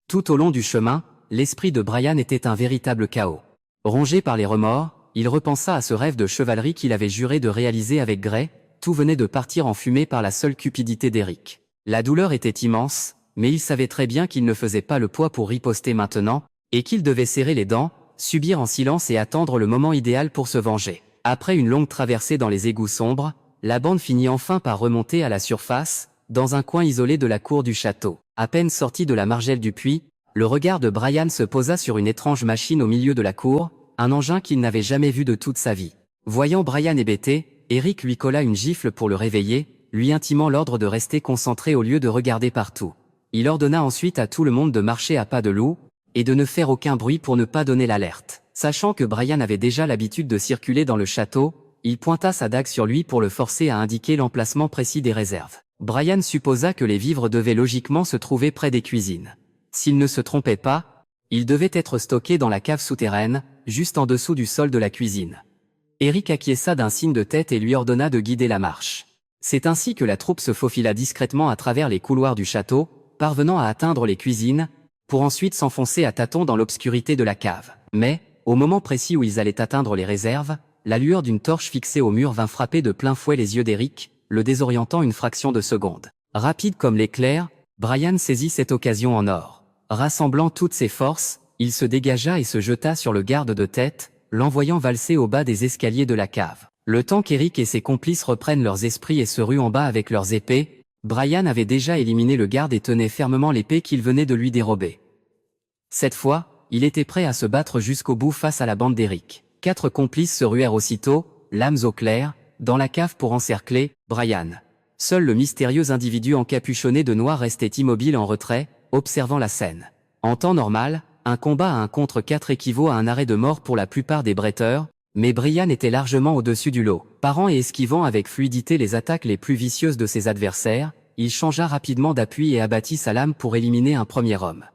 Tout au long du chemin, l'esprit de Brian était un véritable chaos. Rongé par les remords, il repensa à ce rêve de chevalerie qu'il avait juré de réaliser avec Gray, tout venait de partir en fumée par la seule cupidité d'Eric. La douleur était immense, mais il savait très bien qu'il ne faisait pas le poids pour riposter maintenant, et qu'il devait serrer les dents, subir en silence et attendre le moment idéal pour se venger. Après une longue traversée dans les égouts sombres, la bande finit enfin par remonter à la surface, dans un coin isolé de la cour du château. À peine sorti de la margelle du puits, le regard de Brian se posa sur une étrange machine au milieu de la cour, un engin qu'il n'avait jamais vu de toute sa vie. Voyant Brian hébété, Eric lui colla une gifle pour le réveiller, lui intimant l'ordre de rester concentré au lieu de regarder partout. Il ordonna ensuite à tout le monde de marcher à pas de loup, et de ne faire aucun bruit pour ne pas donner l'alerte. Sachant que Brian avait déjà l'habitude de circuler dans le château, il pointa sa dague sur lui pour le forcer à indiquer l'emplacement précis des réserves. Brian supposa que les vivres devaient logiquement se trouver près des cuisines. S'il ne se trompait pas, ils devaient être stockés dans la cave souterraine, juste en dessous du sol de la cuisine. Eric acquiesça d'un signe de tête et lui ordonna de guider la marche. C'est ainsi que la troupe se faufila discrètement à travers les couloirs du château, parvenant à atteindre les cuisines, pour ensuite s'enfoncer à tâtons dans l'obscurité de la cave. Mais, au moment précis où ils allaient atteindre les réserves, la lueur d'une torche fixée au mur vint frapper de plein fouet les yeux d'Eric, le désorientant une fraction de seconde. Rapide comme l'éclair, Brian saisit cette occasion en or. Rassemblant toutes ses forces, il se dégagea et se jeta sur le garde de tête, l'envoyant valser au bas des escaliers de la cave. Le temps qu'Eric et ses complices reprennent leurs esprits et se ruent en bas avec leurs épées, Brian avait déjà éliminé le garde et tenait fermement l'épée qu'il venait de lui dérober. Cette fois, il était prêt à se battre jusqu'au bout face à la bande d'Eric. 4 complices se ruèrent aussitôt, lames au clair, dans la cave pour encercler Brian. Seul le mystérieux individu encapuchonné de noir restait immobile en retrait, observant la scène. En temps normal, un combat à 1 contre 4 équivaut à un arrêt de mort pour la plupart des bretteurs, mais Brian était largement au-dessus du lot. Parant et esquivant avec fluidité les attaques les plus vicieuses de ses adversaires, il changea rapidement d'appui et abattit sa lame pour éliminer un premier homme.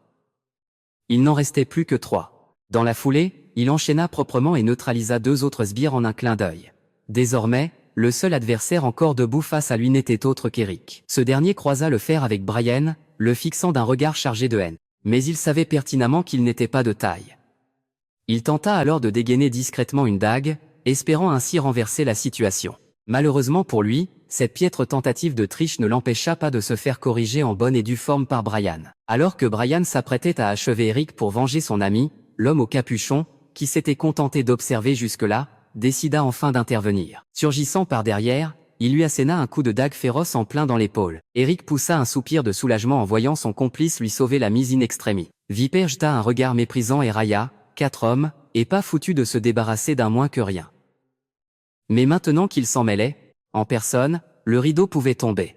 Il n'en restait plus que 3. Dans la foulée, il enchaîna proprement et neutralisa 2 autres sbires en un clin d'œil. Désormais, le seul adversaire encore debout face à lui n'était autre qu'Eric. Ce dernier croisa le fer avec Brian, le fixant d'un regard chargé de haine. Mais il savait pertinemment qu'il n'était pas de taille. Il tenta alors de dégainer discrètement une dague, espérant ainsi renverser la situation. Malheureusement pour lui, cette piètre tentative de triche ne l'empêcha pas de se faire corriger en bonne et due forme par Brian. Alors que Brian s'apprêtait à achever Eric pour venger son ami, l'homme au capuchon, qui s'était contenté d'observer jusque-là, décida enfin d'intervenir. Surgissant par derrière, il lui asséna un coup de dague féroce en plein dans l'épaule. Eric poussa un soupir de soulagement en voyant son complice lui sauver la mise in extremis. Vipère jeta un regard méprisant et railla, 4 hommes, et pas foutus de se débarrasser d'un moins que rien. Mais maintenant qu'il s'en mêlait, en personne, le rideau pouvait tomber.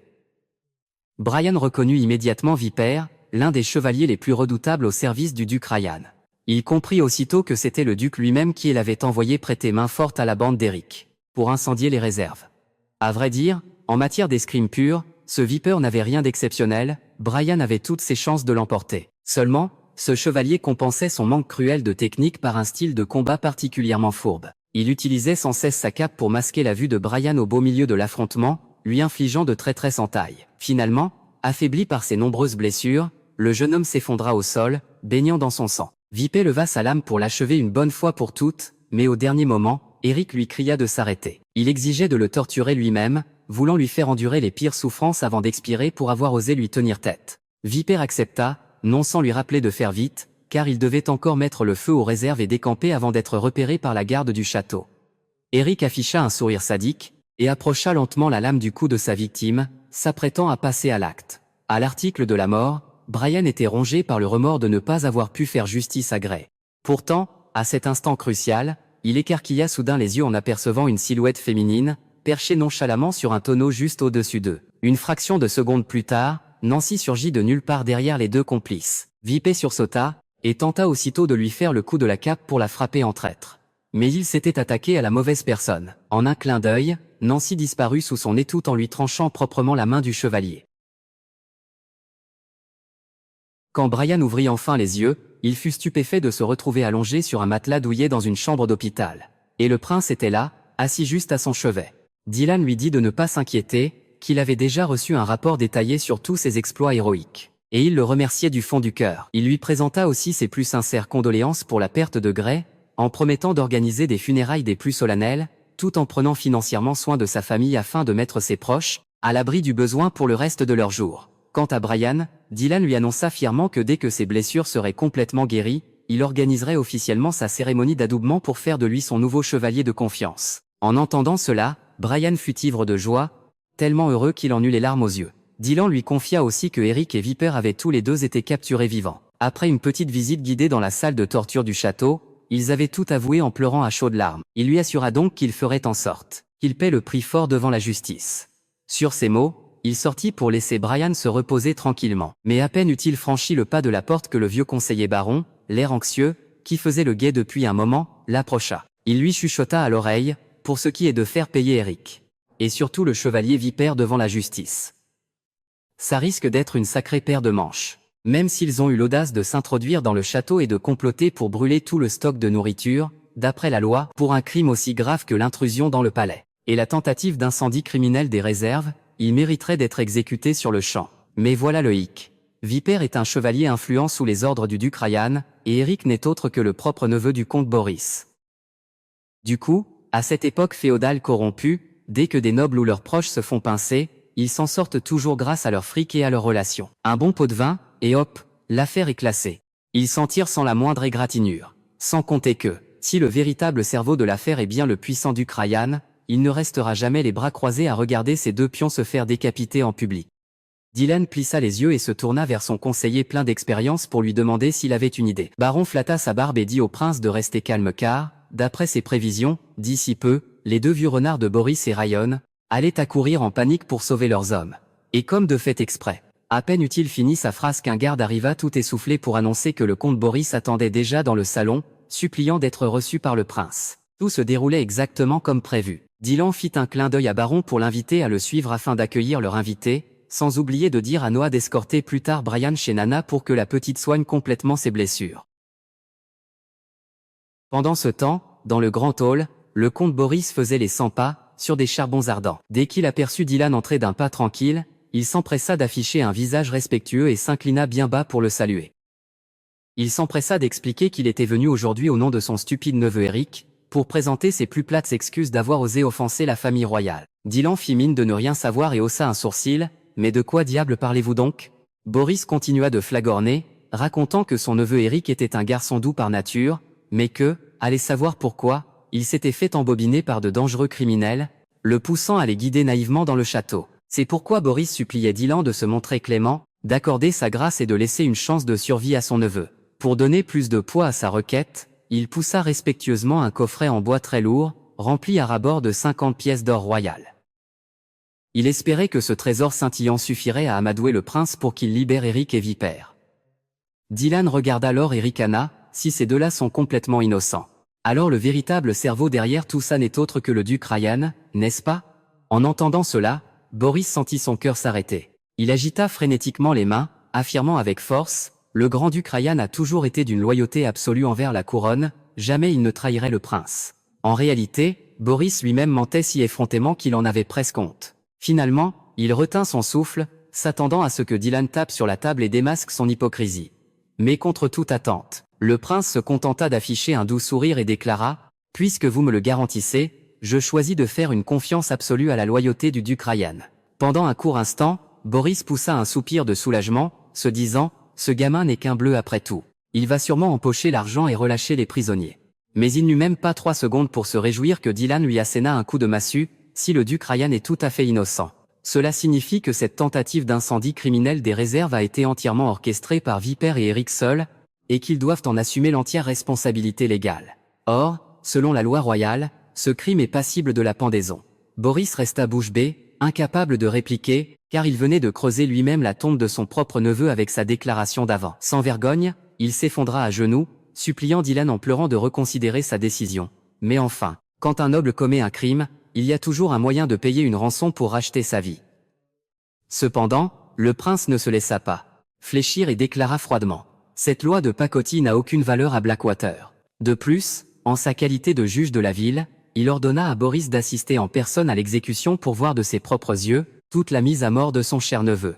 Brian reconnut immédiatement Vipère, l'un des chevaliers les plus redoutables au service du duc Ryan. Il comprit aussitôt que c'était le duc lui-même qui l'avait envoyé prêter main forte à la bande d'Eric, pour incendier les réserves. À vrai dire, en matière d'escrime pure, ce Vipère n'avait rien d'exceptionnel, Brian avait toutes ses chances de l'emporter. Seulement, ce chevalier compensait son manque cruel de technique par un style de combat particulièrement fourbe. Il utilisait sans cesse sa cape pour masquer la vue de Brian au beau milieu de l'affrontement, lui infligeant de traîtresses entailles. Finalement, affaibli par ses nombreuses blessures, le jeune homme s'effondra au sol, baignant dans son sang. Vipère leva sa lame pour l'achever une bonne fois pour toutes, mais au dernier moment, Eric lui cria de s'arrêter. Il exigeait de le torturer lui-même, voulant lui faire endurer les pires souffrances avant d'expirer pour avoir osé lui tenir tête. Vipère accepta, non sans lui rappeler de faire vite, car il devait encore mettre le feu aux réserves et décamper avant d'être repéré par la garde du château. Eric afficha un sourire sadique, et approcha lentement la lame du cou de sa victime, s'apprêtant à passer à l'acte. À l'article de la mort, Brian était rongé par le remords de ne pas avoir pu faire justice à Gray. Pourtant, à cet instant crucial, il écarquilla soudain les yeux en apercevant une silhouette féminine, perchée nonchalamment sur un tonneau juste au-dessus d'eux. Une fraction de seconde plus tard, Nancy surgit de nulle part derrière les deux complices. Vipé sursauta, et tenta aussitôt de lui faire le coup de la cape pour la frapper en traître. Mais il s'était attaqué à la mauvaise personne. En un clin d'œil, Nancy disparut sous son nez tout en lui tranchant proprement la main du chevalier. Quand Brian ouvrit enfin les yeux, il fut stupéfait de se retrouver allongé sur un matelas douillet dans une chambre d'hôpital. Et le prince était là, assis juste à son chevet. Dylan lui dit de ne pas s'inquiéter, qu'il avait déjà reçu un rapport détaillé sur tous ses exploits héroïques. Et il le remerciait du fond du cœur. Il lui présenta aussi ses plus sincères condoléances pour la perte de Gray, en promettant d'organiser des funérailles des plus solennelles, tout en prenant financièrement soin de sa famille afin de mettre ses proches à l'abri du besoin pour le reste de leurs jours. Quant à Brian, Dylan lui annonça fièrement que dès que ses blessures seraient complètement guéries, il organiserait officiellement sa cérémonie d'adoubement pour faire de lui son nouveau chevalier de confiance. En entendant cela, Brian fut ivre de joie, tellement heureux qu'il en eut les larmes aux yeux. Dylan lui confia aussi que Eric et Viper avaient tous les deux été capturés vivants. Après une petite visite guidée dans la salle de torture du château, ils avaient tout avoué en pleurant à chaudes larmes. Il lui assura donc qu'il ferait en sorte qu'il paie le prix fort devant la justice. Sur ces mots, il sortit pour laisser Brian se reposer tranquillement. Mais à peine eut-il franchi le pas de la porte que le vieux conseiller baron, l'air anxieux, qui faisait le guet depuis un moment, l'approcha. Il lui chuchota à l'oreille, pour ce qui est de faire payer Eric. Et surtout le chevalier Viper devant la justice. Ça risque d'être une sacrée paire de manches. Même s'ils ont eu l'audace de s'introduire dans le château et de comploter pour brûler tout le stock de nourriture, d'après la loi, pour un crime aussi grave que l'intrusion dans le palais, et la tentative d'incendie criminel des réserves, ils mériteraient d'être exécutés sur le champ. Mais voilà le hic. Viper est un chevalier influent sous les ordres du duc Ryan, et Eric n'est autre que le propre neveu du comte Boris. Du coup, à cette époque féodale corrompue, dès que des nobles ou leurs proches se font pincer, ils s'en sortent toujours grâce à leur fric et à leurs relations. Un bon pot de vin, et hop, l'affaire est classée. Ils s'en tirent sans la moindre égratignure. Sans compter que, si le véritable cerveau de l'affaire est bien le puissant duc Ryan, il ne restera jamais les bras croisés à regarder ses deux pions se faire décapiter en public. Dylan plissa les yeux et se tourna vers son conseiller plein d'expérience pour lui demander s'il avait une idée. Baron flatta sa barbe et dit au prince de rester calme car, d'après ses prévisions, d'ici peu, les deux vieux renards de Boris et Ryan allaient accourir en panique pour sauver leurs hommes. Et comme de fait exprès. À peine eut-il fini sa phrase qu'un garde arriva tout essoufflé pour annoncer que le comte Boris attendait déjà dans le salon, suppliant d'être reçu par le prince. Tout se déroulait exactement comme prévu. Dylan fit un clin d'œil à Baron pour l'inviter à le suivre afin d'accueillir leur invité, sans oublier de dire à Noah d'escorter plus tard Brian chez Nana pour que la petite soigne complètement ses blessures. Pendant ce temps, dans le grand hall, le comte Boris faisait les 100 pas, sur des charbons ardents. Dès qu'il aperçut Dylan entrer d'un pas tranquille, il s'empressa d'afficher un visage respectueux et s'inclina bien bas pour le saluer. Il s'empressa d'expliquer qu'il était venu aujourd'hui au nom de son stupide neveu Eric, pour présenter ses plus plates excuses d'avoir osé offenser la famille royale. Dylan fit mine de ne rien savoir et haussa un sourcil. « Mais de quoi diable parlez-vous donc ?» Boris continua de flagorner, racontant que son neveu Eric était un garçon doux par nature, mais que, allez savoir pourquoi, il s'était fait embobiner par de dangereux criminels, le poussant à les guider naïvement dans le château. C'est pourquoi Boris suppliait Dylan de se montrer clément, d'accorder sa grâce et de laisser une chance de survie à son neveu. Pour donner plus de poids à sa requête, il poussa respectueusement un coffret en bois très lourd, rempli à ras-bord de 50 pièces d'or royal. Il espérait que ce trésor scintillant suffirait à amadouer le prince pour qu'il libère Eric et Viper. Dylan regarda alors et ricana, si ces deux-là sont complètement innocents. Alors le véritable cerveau derrière tout ça n'est autre que le duc Ryan, n'est-ce pas? En entendant cela, Boris sentit son cœur s'arrêter. Il agita frénétiquement les mains, affirmant avec force, le grand-duc Ryan a toujours été d'une loyauté absolue envers la couronne, jamais il ne trahirait le prince. En réalité, Boris lui-même mentait si effrontément qu'il en avait presque honte. Finalement, il retint son souffle, s'attendant à ce que Dylan tape sur la table et démasque son hypocrisie. Mais contre toute attente, le prince se contenta d'afficher un doux sourire et déclara « Puisque vous me le garantissez, je choisis de faire une confiance absolue à la loyauté du duc Ryan. » Pendant un court instant, Boris poussa un soupir de soulagement, se disant « Ce gamin n'est qu'un bleu après tout. Il va sûrement empocher l'argent et relâcher les prisonniers. » Mais il n'eut même pas 3 secondes pour se réjouir que Dylan lui asséna un coup de massue, si le duc Ryan est tout à fait innocent. Cela signifie que cette tentative d'incendie criminel des réserves a été entièrement orchestrée par Viper et Eric seuls, et qu'ils doivent en assumer l'entière responsabilité légale. Or, selon la loi royale, ce crime est passible de la pendaison. Boris resta bouche bée, incapable de répliquer, car il venait de creuser lui-même la tombe de son propre neveu avec sa déclaration d'avant. Sans vergogne, il s'effondra à genoux, suppliant Dylan en pleurant de reconsidérer sa décision. Mais enfin, quand un noble commet un crime, il y a toujours un moyen de payer une rançon pour racheter sa vie. Cependant, le prince ne se laissa pas fléchir et déclara froidement: cette loi de pacotille n'a aucune valeur à Blackwater. De plus, en sa qualité de juge de la ville, il ordonna à Boris d'assister en personne à l'exécution pour voir de ses propres yeux toute la mise à mort de son cher neveu.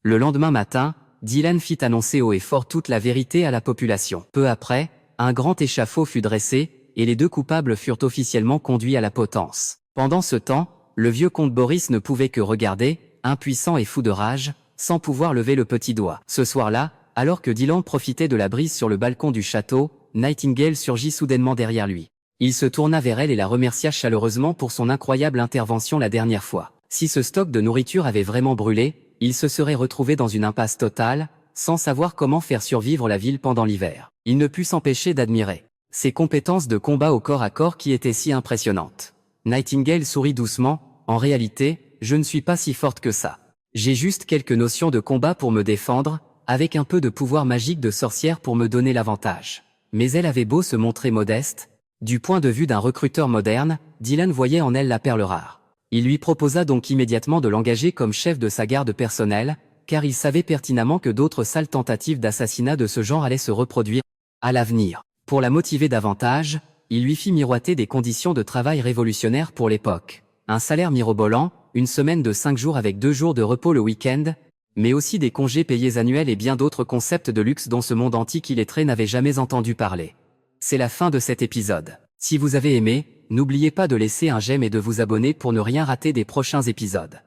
Le lendemain matin, Dylan fit annoncer haut et fort toute la vérité à la population. Peu après, un grand échafaud fut dressé, et les deux coupables furent officiellement conduits à la potence. Pendant ce temps, le vieux comte Boris ne pouvait que regarder, impuissant et fou de rage, sans pouvoir lever le petit doigt. Ce soir-là, alors que Dylan profitait de la brise sur le balcon du château, Nightingale surgit soudainement derrière lui. Il se tourna vers elle et la remercia chaleureusement pour son incroyable intervention la dernière fois. Si ce stock de nourriture avait vraiment brûlé, il se serait retrouvé dans une impasse totale, sans savoir comment faire survivre la ville pendant l'hiver. Il ne put s'empêcher d'admirer ses compétences de combat au corps à corps qui étaient si impressionnantes. Nightingale sourit doucement: en réalité, je ne suis pas si forte que ça. J'ai juste quelques notions de combat pour me défendre, avec un peu de pouvoir magique de sorcière pour me donner l'avantage. Mais elle avait beau se montrer modeste, du point de vue d'un recruteur moderne, Dylan voyait en elle la perle rare. Il lui proposa donc immédiatement de l'engager comme chef de sa garde personnelle, car il savait pertinemment que d'autres sales tentatives d'assassinat de ce genre allaient se reproduire à l'avenir. Pour la motiver davantage, il lui fit miroiter des conditions de travail révolutionnaires pour l'époque. Un salaire mirobolant, une semaine de 5 jours avec 2 jours de repos le week-end, mais aussi des congés payés annuels et bien d'autres concepts de luxe dont ce monde antique illettré n'avait jamais entendu parler. C'est la fin de cet épisode. Si vous avez aimé, n'oubliez pas de laisser un j'aime et de vous abonner pour ne rien rater des prochains épisodes.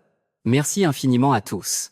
Merci infiniment à tous.